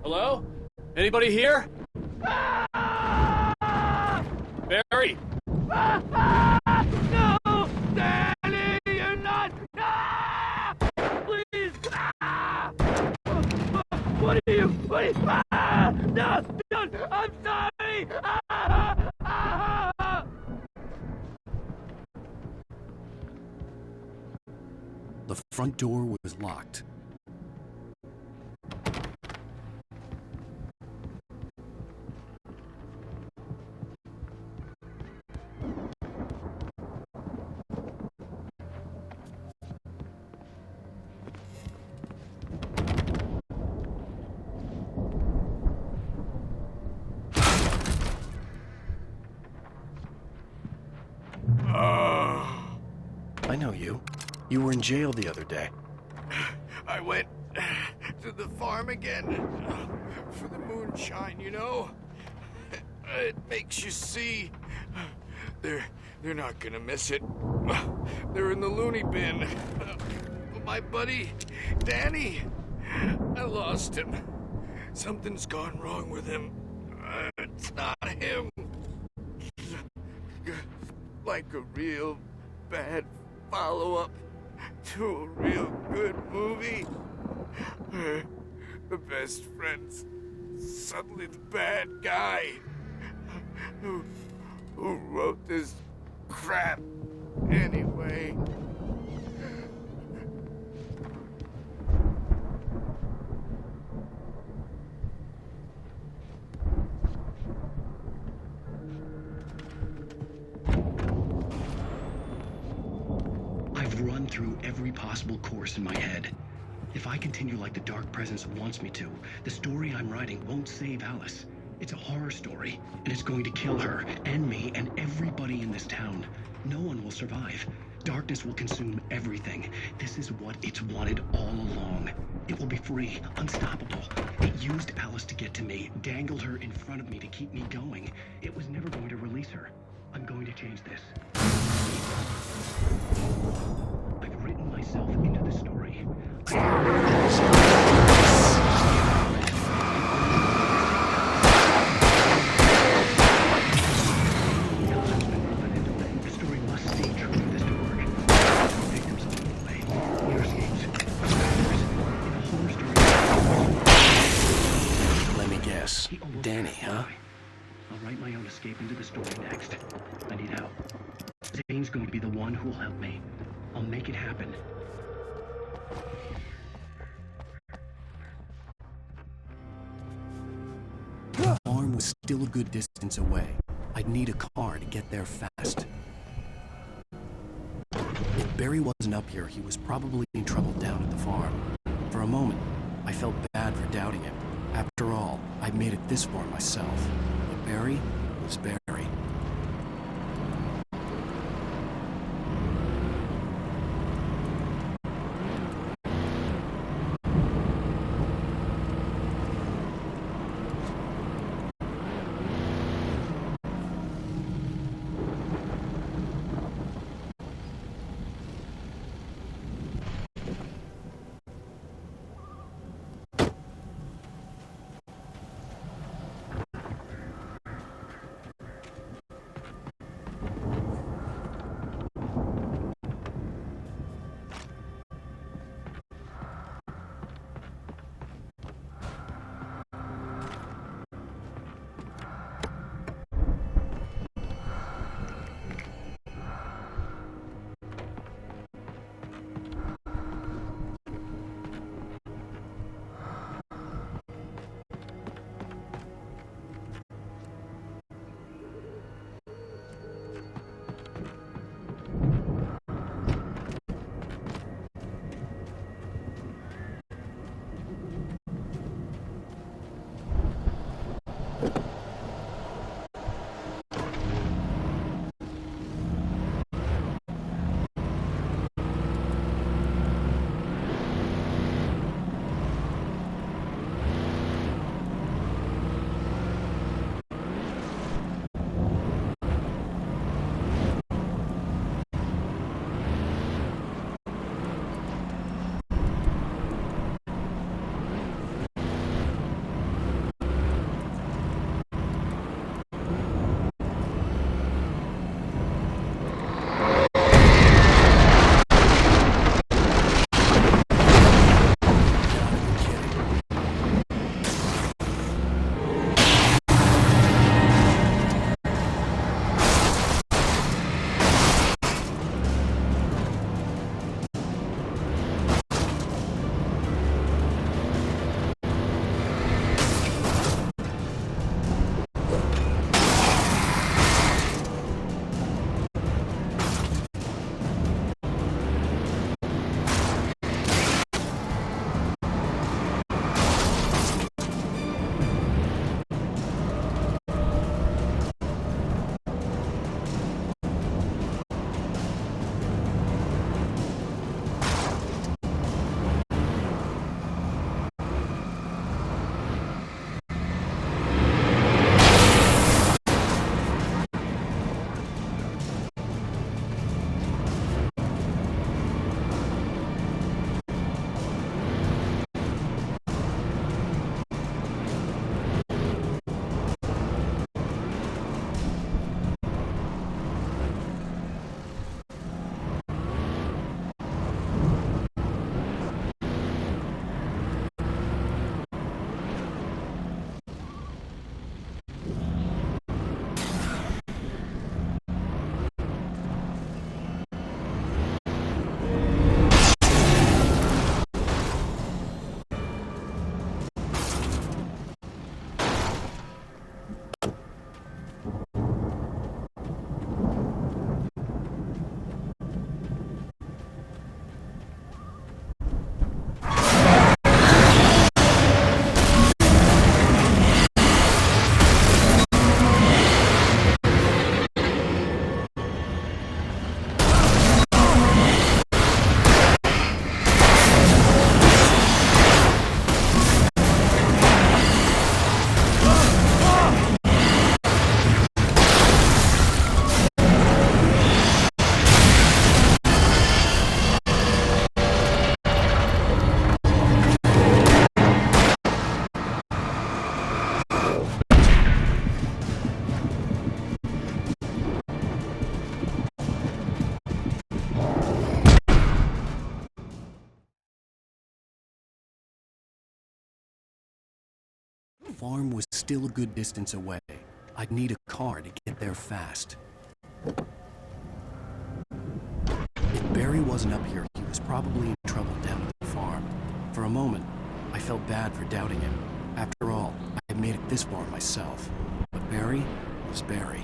Hello? Anybody here? Barry! No! Danny, you're not! Ah! Please! Ah! What are you? Ah! No! Don't! I'm sorry! Ah! Ah! The front door was locked. I know you. You were in jail the other day. I went to the farm again for the moonshine, you know? It makes you see. They're not gonna miss it. They're in the loony bin. My buddy, Danny, I lost him. Something's gone wrong with him. It's not him. Like a real bad follow-up to a real good movie. The best friend's suddenly the bad guy. Who wrote this crap anyway? I've run through every possible course in my head. If I continue like the Dark Presence wants me to, the story I'm writing won't save Alice. It's a horror story, and it's going to kill her, and me, and everybody in this town. No one will survive. Darkness will consume everything. This is what it's wanted all along. It will be free, unstoppable. It used Alice to get to me, dangled her in front of me to keep me going. It was never going to release her. I'm going to change this. I've written myself into the story. The story must stay true to this story. Victims along the way. Near escapes. In a horror story. Let me guess. Danny, huh? I'll write my own escape into the story next. I need help. Zane's going to be the one who'll help me. I'll make it happen. The farm was still a good distance away. I'd need a car to get there fast. If Barry wasn't up here, he was probably in trouble down at the farm. For a moment, I felt bad for doubting him. After all, I'd made it this far myself. But Barry was Barry. farm was still a good distance away. I'd need a car to get there fast. If Barry wasn't up here, he was probably in trouble down at the farm. For a moment, I felt bad for doubting him. After all, I had made it this far myself. But Barry was Barry.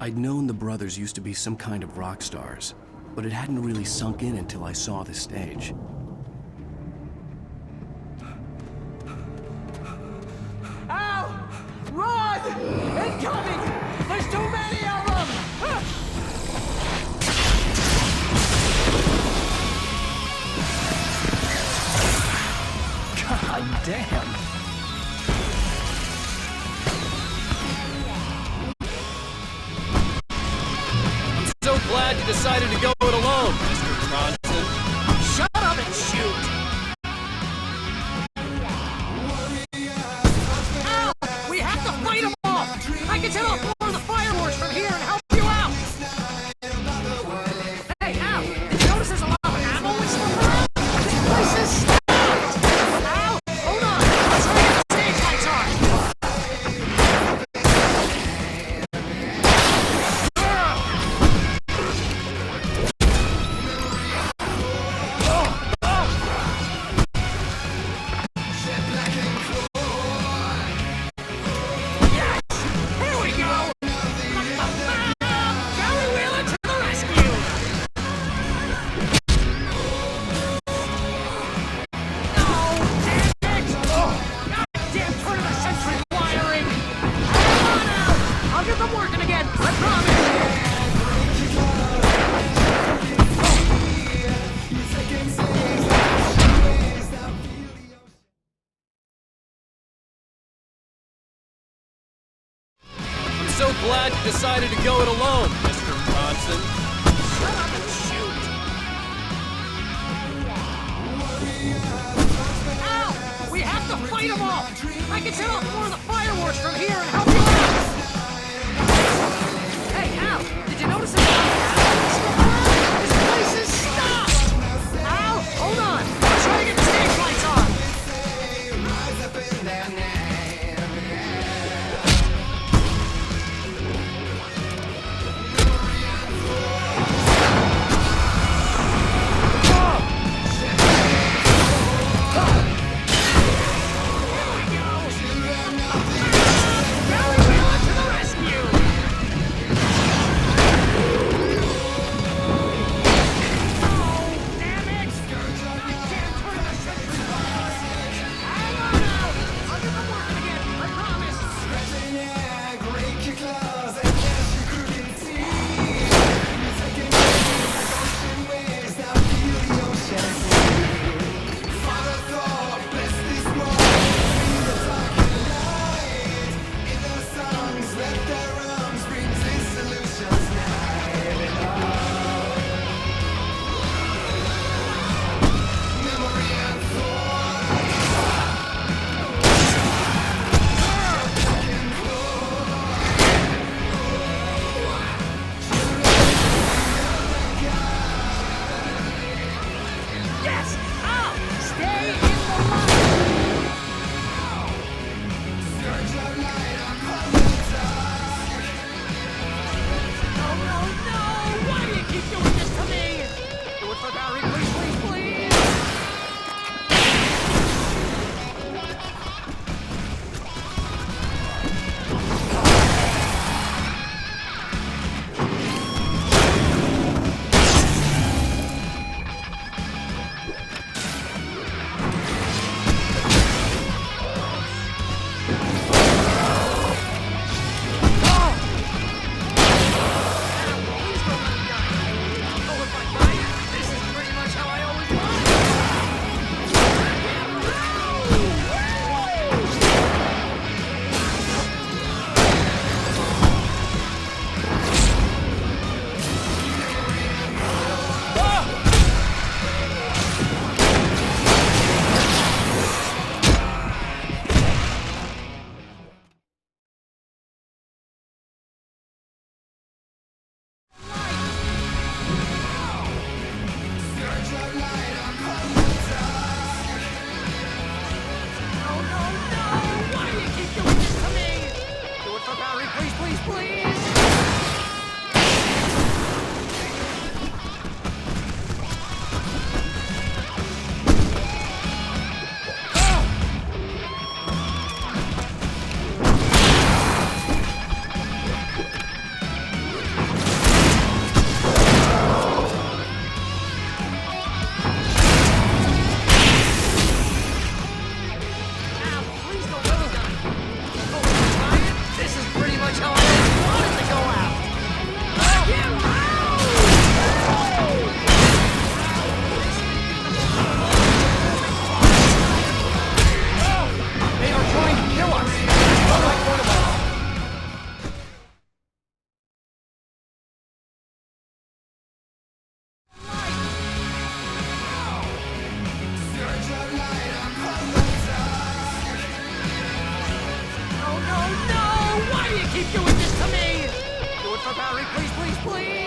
I'd known the brothers used to be some kind of rock stars, but it hadn't really sunk in until I saw the stage. decided to go it alone, Mr. Bronson. Shut up and shoot! Al! We have to fight them off! I can tell off more of the fireworks from here and help you out! Hey, Al! Did you notice there's a lot of ammo and stuff around? This place is stacked! Al! Hold on! Let's try to get the stage lights on! So glad you decided to go it alone, Mr. Bronson. Shut up and shoot! Al! We have to fight them off! I can set off more of the fireworks from here and help you out! Hey, Al! Did you notice there's a lot of ammo and stuff around? This place is stopped! Al! Hold on! I'm trying to get the stage lights on! This is pretty much how I always wanted Valerie, please, please, please!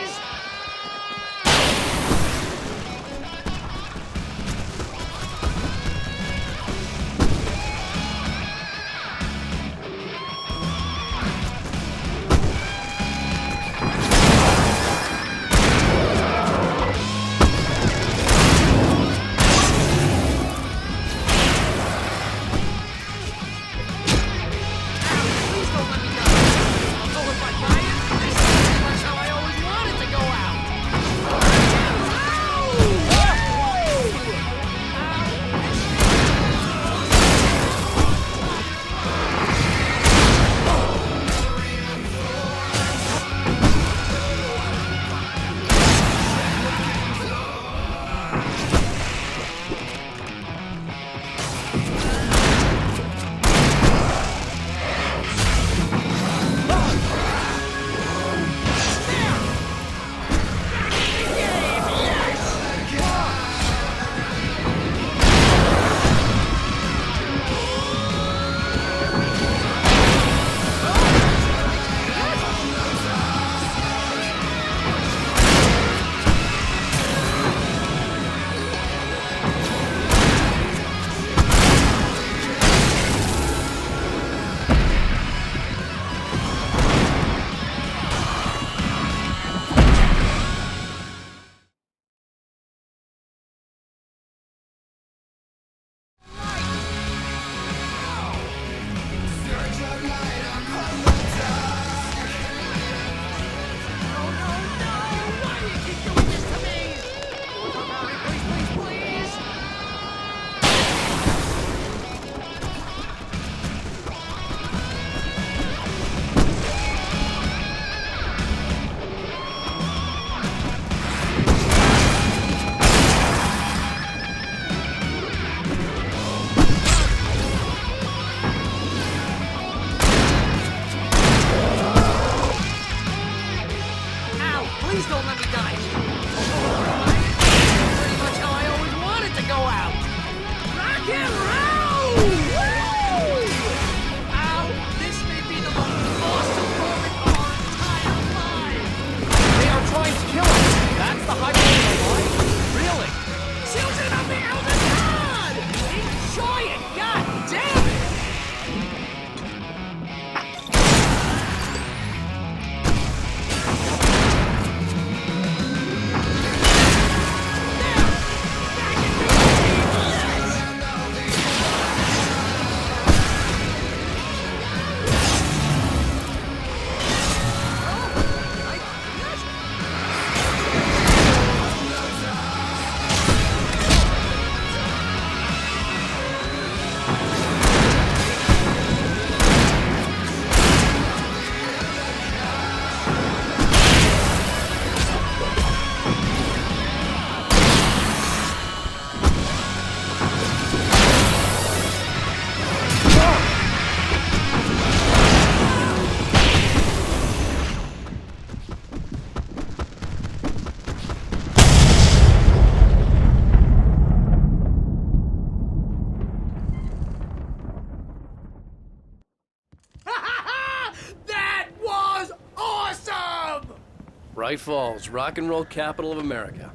Bright Falls, rock and roll capital of America.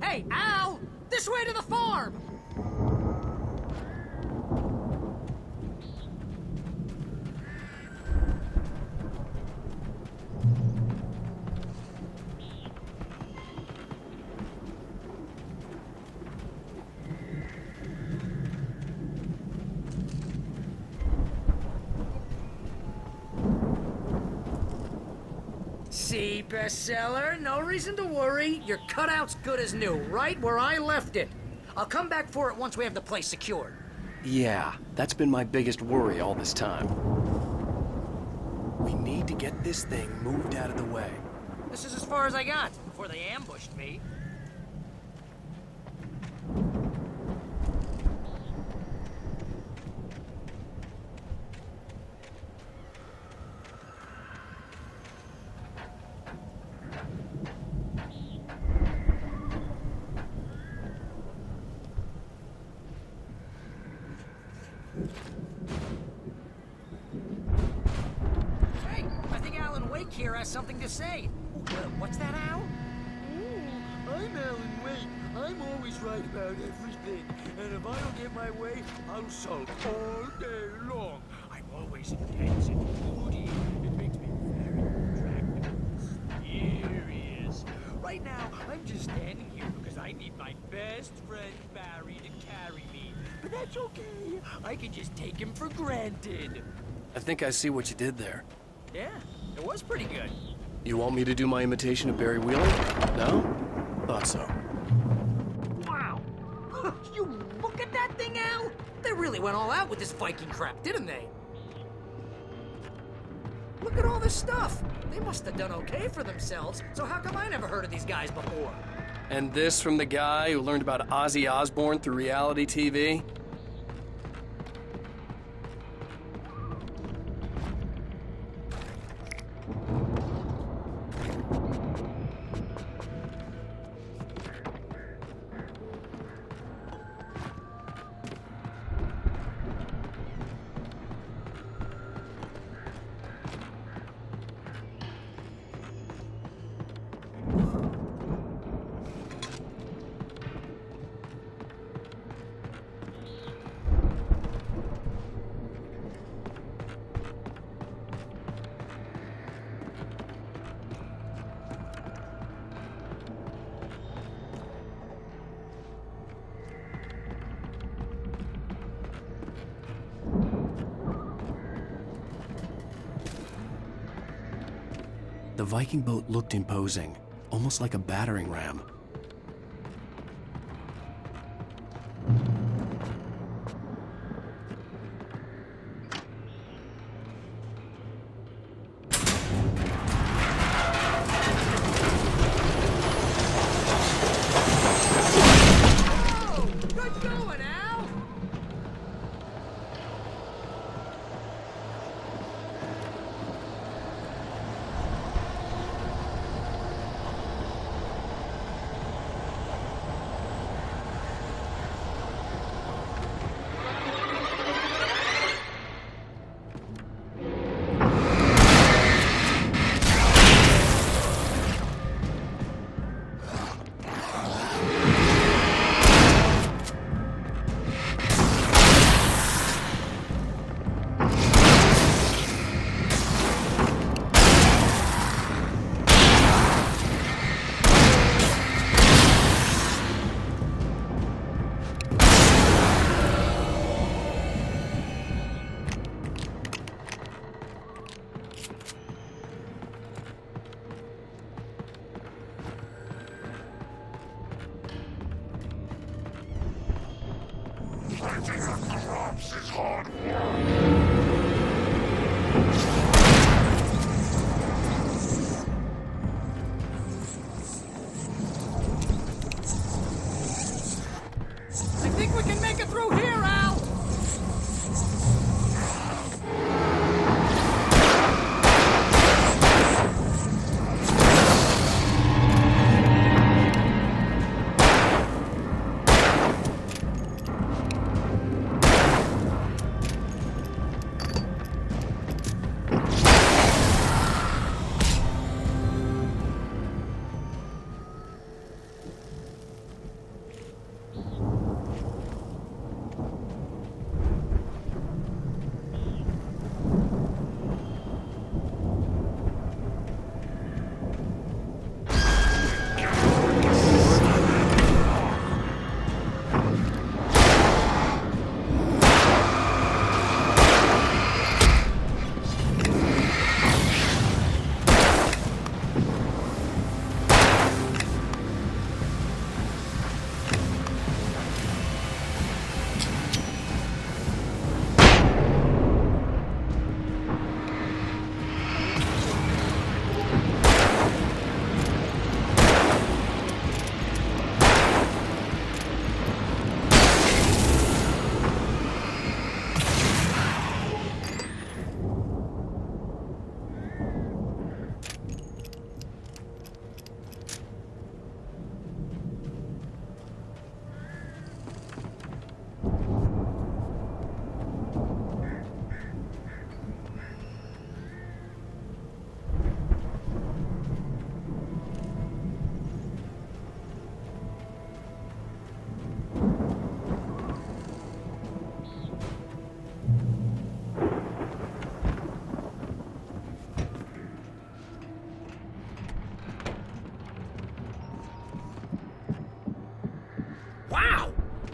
Hey, Al! This way to the farm! See, bestseller, no reason to worry. Your cutout's good as new, right where I left it. I'll come back for it once we have the place secured. Yeah, that's been my biggest worry all this time. We need to get this thing moved out of the way. This is as far as I got before they ambushed me. Hey, I think Alan Wake here has something to say. What's that, Al? I'm Alan Wake. I'm always right about everything. And if I don't get my way, I'll sulk all day long. I'm always intense and moody. It makes me very attractive and mysterious. Right now, I'm just standing here because I need my best friend Barry to carry me. But that's okay. I can just take him for granted. I think I see what you did there. Yeah, it was pretty good. You want me to do my imitation of Barry Wheeler? No? Thought so. Wow! You look at that thing, Al! They really went all out with this Viking crap, didn't they? Look at all this stuff! They must have done okay for themselves, so how come I never heard of these guys before? And this from the guy who learned about Ozzy Osbourne through reality TV? The Viking boat looked imposing, almost like a battering ram. Good going, Al! I think we can make it through here, Al!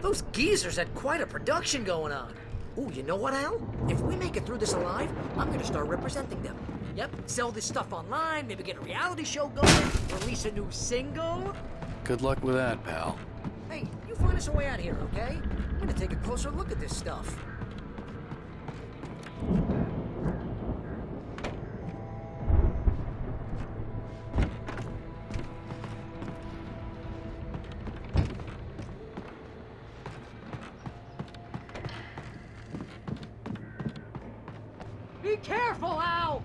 Those geezers had quite a production going on. Ooh, you know what, Al? If we make it through this alive, I'm gonna start representing them. Yep, sell this stuff online, maybe get a reality show going, release a new single. Good luck with that, pal. Hey, you find us a way out of here, okay? I'm gonna take a closer look at this stuff. Be careful, Al!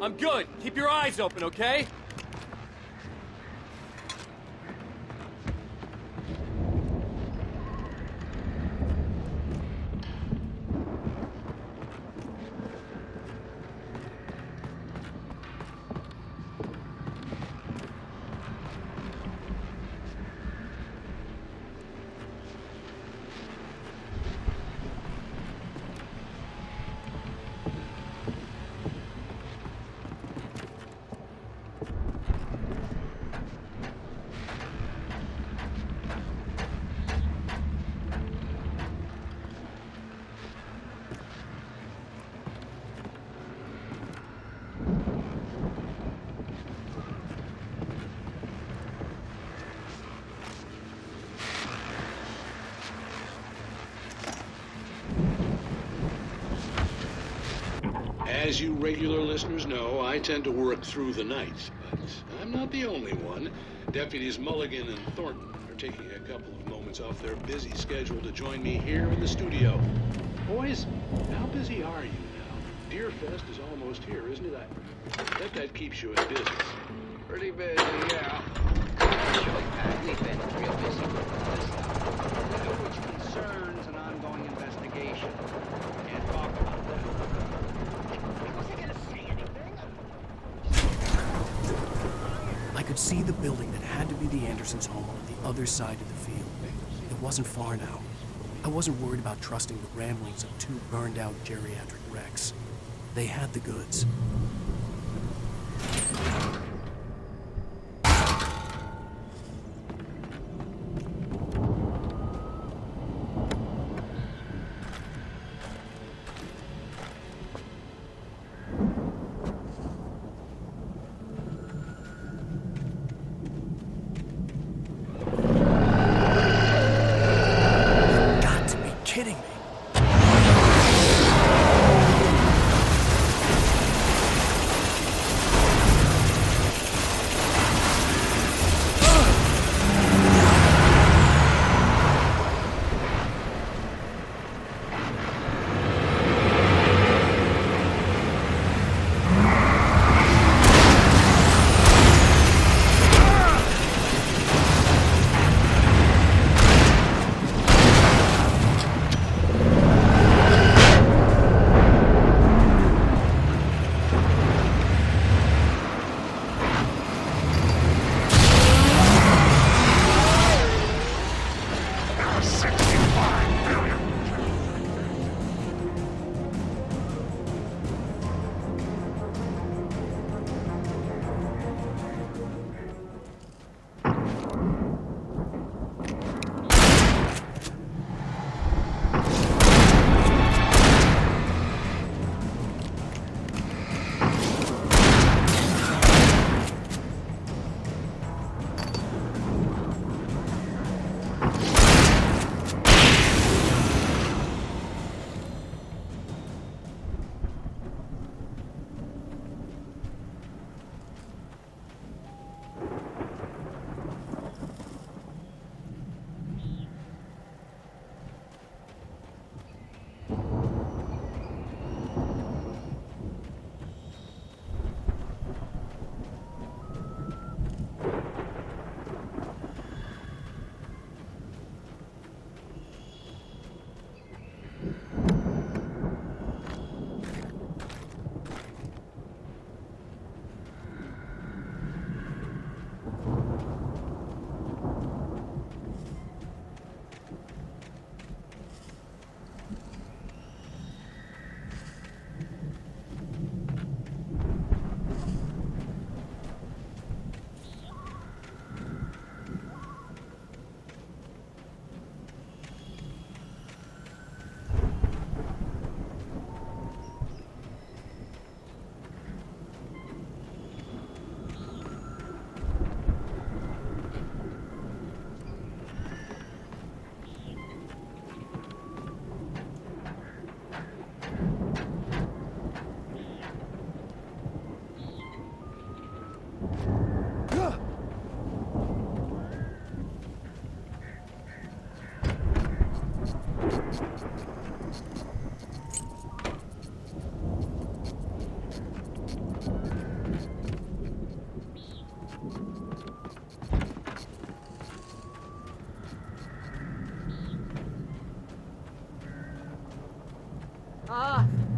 I'm good. Keep your eyes open, okay? As you regular listeners know, I tend to work through the night, but I'm not the only one. Deputies Mulligan and Thornton are taking a couple of moments off their busy schedule to join me here in the studio. Boys, how busy are you now? Deerfest is almost here, isn't it? I bet that keeps you in business. Pretty busy, yeah. Actually, Pat, we've been real busy with this stuff. Which concerns an ongoing investigation. Can't talk about that. Was I gonna say anything? I could see the building that had to be the Andersons' home on the other side of the field. It wasn't far now. I wasn't worried about trusting the ramblings of two burned-out geriatric wrecks. They had the goods.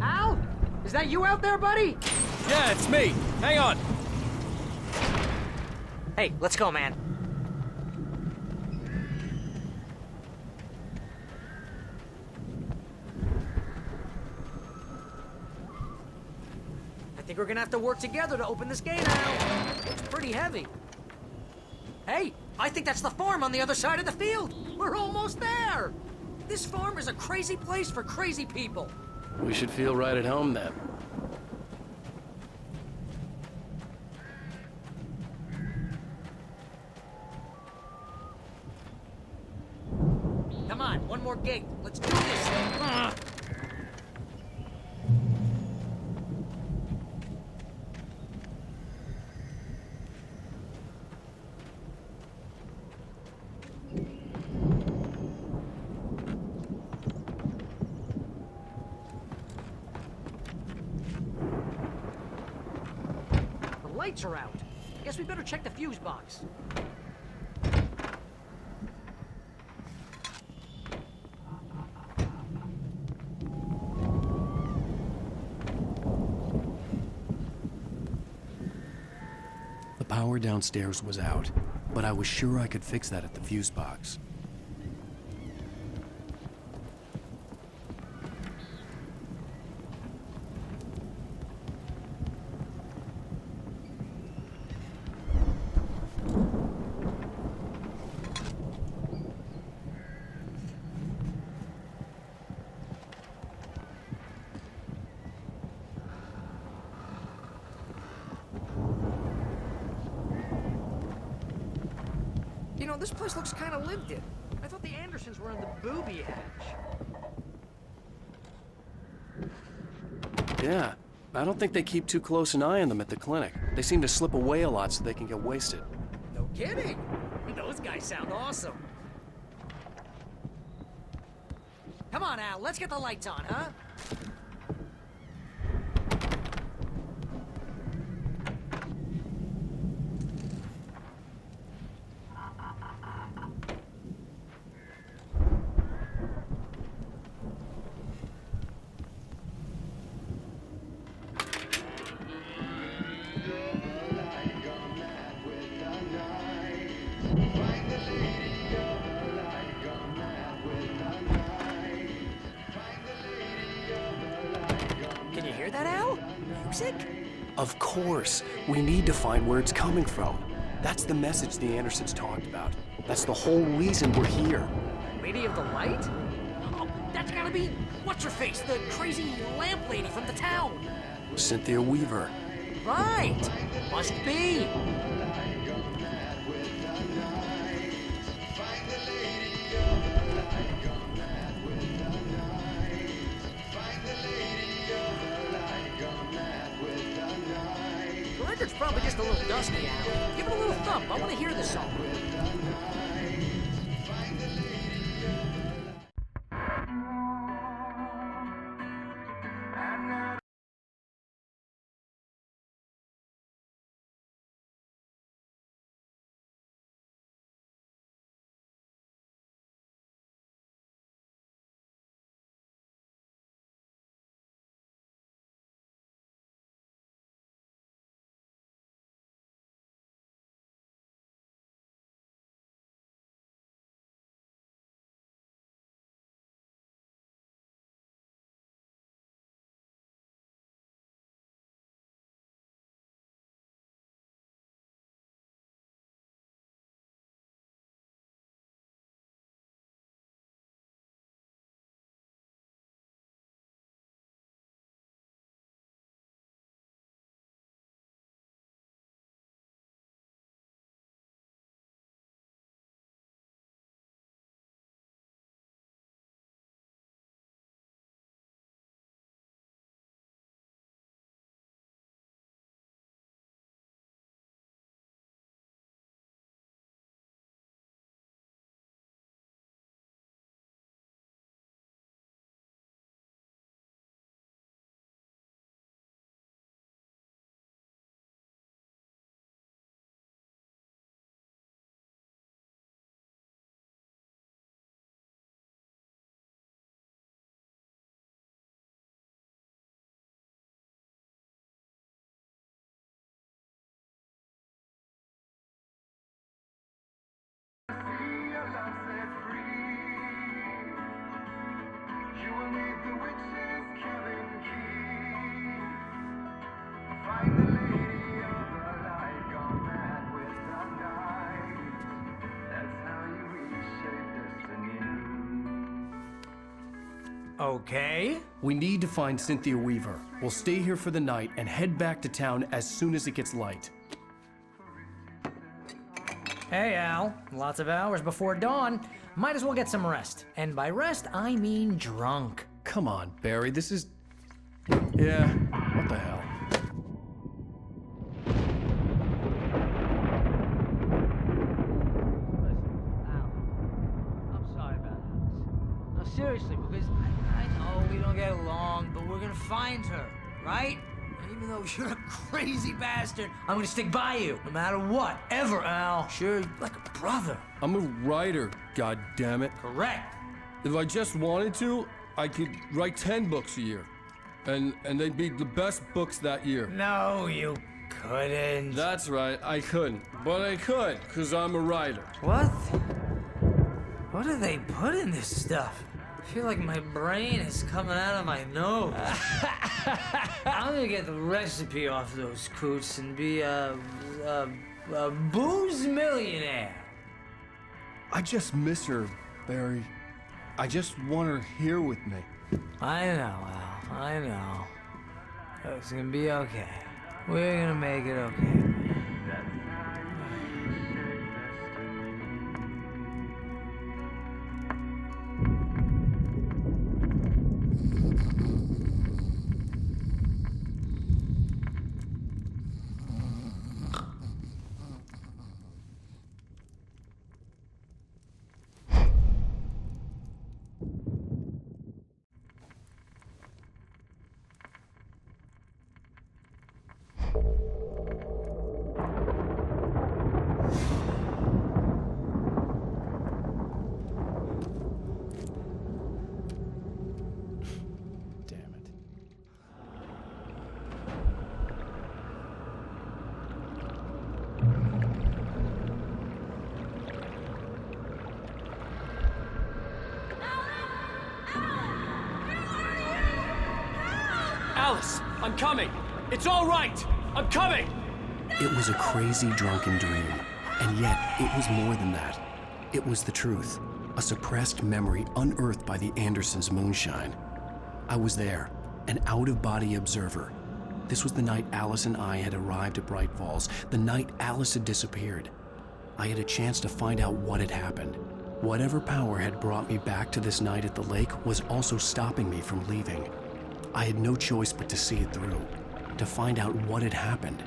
Al? Is that you out there, buddy? Yeah, it's me. Hang on. Hey, let's go, man. I think we're gonna have to work together to open this gate, Al. It's pretty heavy. Hey, I think that's the farm on the other side of the field. We're almost there. This farm is a crazy place for crazy people. We should feel right at home then. Come on, one more gate. Let's do this. The lights are out. Guess we better check the fuse box. The power downstairs was out, but I was sure I could fix that at the fuse box. You know, this place looks kind of lived in. I thought the Andersons were in the booby hatch. Yeah, I don't think they keep too close an eye on them at the clinic. They seem to slip away a lot so they can get wasted. No kidding. Those guys sound awesome. Come on, Al, let's get the lights on, huh? Can you hear that, Al? Music? Of course. We need to find where it's coming from. That's the message the Andersons talked about. That's the whole reason we're here. Lady of the Light? Oh, that's gotta be what's-her-face, the crazy lamp lady from the town. Cynthia Weaver. Right. Must be. The record's probably just a little dusty, Al. Give it a little thump. I want to hear this song. Okay. We need to find Cynthia Weaver. We'll stay here for the night and head back to town as soon as it gets light. Hey, Al. Lots of hours before dawn. Might as well get some rest. And by rest, I mean drunk. Come on, Barry, this is... Yeah, what the hell? I'm sorry about this. No, seriously, because I know we don't get along, but we're gonna find her, right? And even though you're a crazy bastard, I'm gonna stick by you, no matter what, ever, Al. Sure, you're like a brother. I'm a writer, goddammit. Correct. If I just wanted to, I could write 10 books a year. And they'd be the best books that year. No, you couldn't. That's right, I couldn't. But I could, because I'm a writer. What? What do they put in this stuff? I feel like my brain is coming out of my nose. I'm gonna get the recipe off those coots and be a booze millionaire. I just miss her, Barry. I just want her here with me. I know, Al. I know. It's gonna be okay. We're gonna make it okay. Alice, I'm coming. It's all right. I'm coming. It was a crazy, drunken dream, and yet it was more than that. It was the truth, a suppressed memory unearthed by the Andersons' moonshine. I was there, an out-of-body observer. This was the night Alice and I had arrived at Bright Falls, the night Alice had disappeared. I had a chance to find out what had happened. Whatever power had brought me back to this night at the lake was also stopping me from leaving. I had no choice but to see it through, to find out what had happened.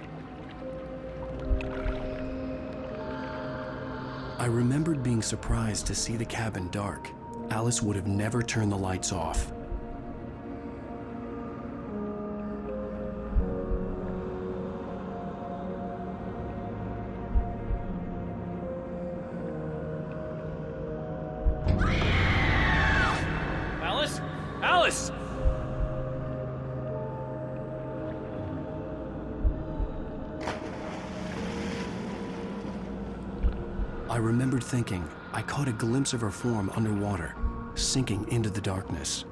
I remembered being surprised to see the cabin dark. Alice would have never turned the lights off. Alice? Alice! I remembered thinking I caught a glimpse of her form underwater, sinking into the darkness.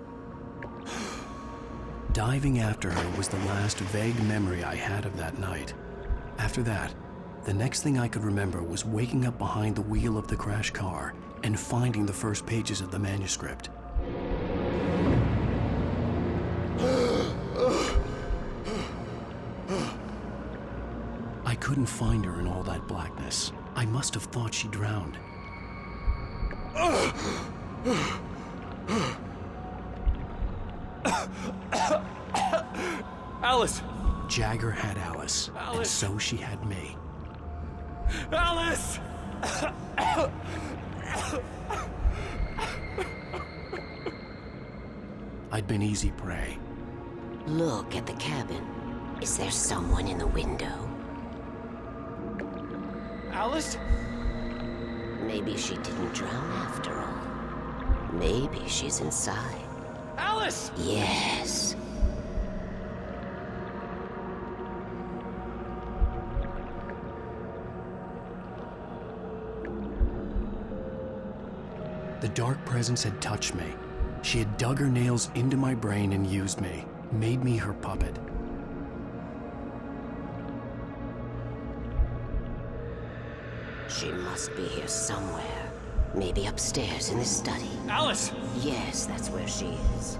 Diving after her was the last vague memory I had of that night. After that, the next thing I could remember was waking up behind the wheel of the crashed car and finding the first pages of the manuscript. I couldn't find her in all that blackness. I must have thought she drowned. Alice! Jagger had Alice, Alice. and so she had me. Alice! I'd been easy prey. Look at the cabin. Is there someone in the window? Alice? Maybe she didn't drown after all. Maybe she's inside. Alice! Yes. The dark presence had touched me. She had dug her nails into my brain and used me, made me her puppet. She must be here somewhere. Maybe upstairs in the study. Alice! Yes, that's where she is.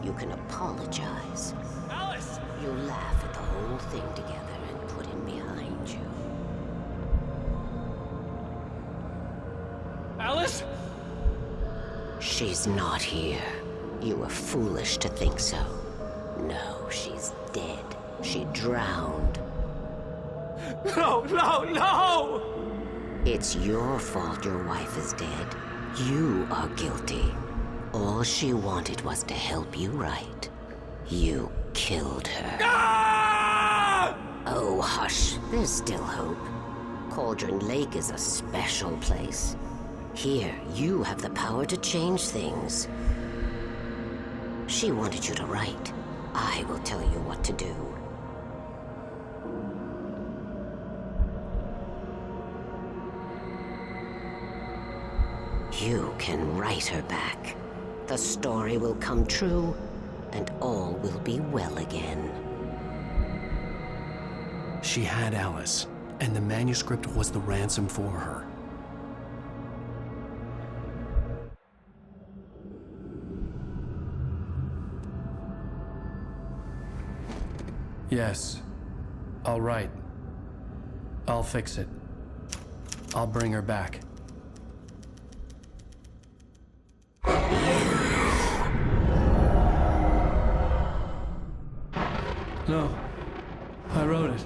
You can apologize. Alice! You laugh at the whole thing together and put him behind you. Alice? She's not here. You were foolish to think so. No, she's dead. She drowned. No, no, no! It's your fault your wife is dead. You are guilty. All she wanted was to help you right. You killed her. Ah! Oh, hush. There's still hope. Cauldron Lake is a special place. Here, you have the power to change things. She wanted you to write. I will tell you what to do. You can write her back. The story will come true, and all will be well again. She had Alice, and the manuscript was the ransom for her. Yes. All right. I'll fix it. I'll bring her back. No. I wrote it.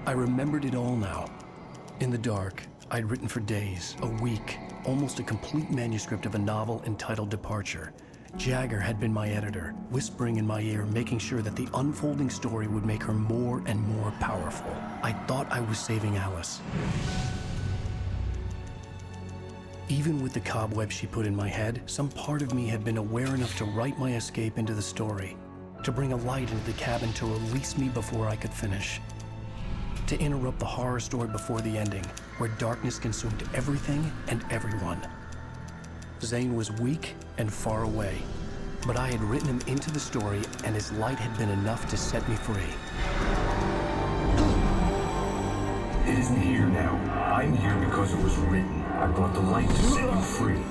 I remembered it all now. In the dark, I'd written for days, a week, almost a complete manuscript of a novel entitled Departure. Jagger had been my editor, whispering in my ear, making sure that the unfolding story would make her more and more powerful. I thought I was saving Alice. Even with the cobwebs she put in my head, some part of me had been aware enough to write my escape into the story, to bring a light into the cabin to release me before I could finish, to interrupt the horror story before the ending, where darkness consumed everything and everyone. Zane was weak and far away, but I had written him into the story, and his light had been enough to set me free. It isn't here now. I'm here because it was written. I brought the light to set you free.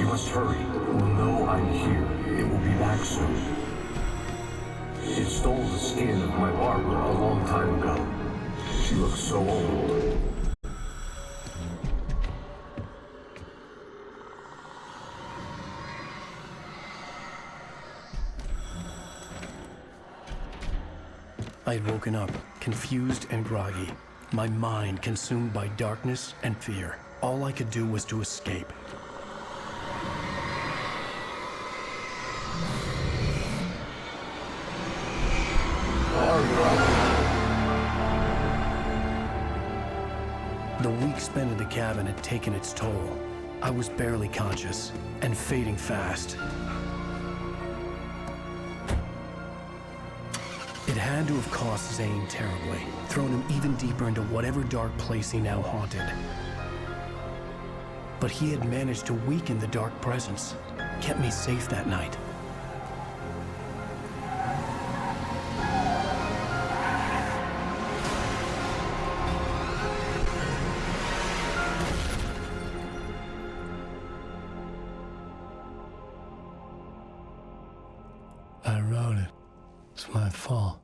You must hurry. It will know I'm here. It will be back soon. It stole the skin of my Barbara a long time ago. She looks so old. I had woken up, confused and groggy, my mind consumed by darkness and fear. All I could do was to escape. The week spent in the cabin had taken its toll. I was barely conscious and fading fast. It had to have cost Zane terribly, thrown him even deeper into whatever dark place he now haunted. But he had managed to weaken the dark presence, kept me safe that night. I wrote it. It's my fault.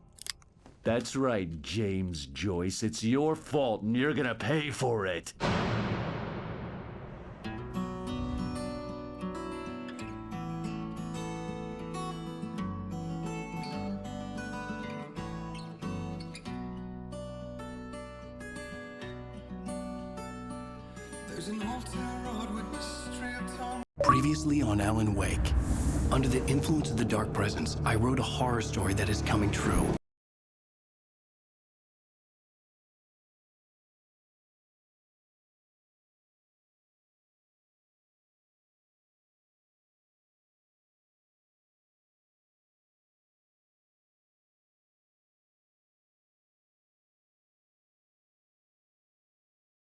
That's right, James Joyce. It's your fault, and you're gonna pay for it. Previously on Alan Wake. Under the influence of the dark presence, I wrote a horror story that is coming true.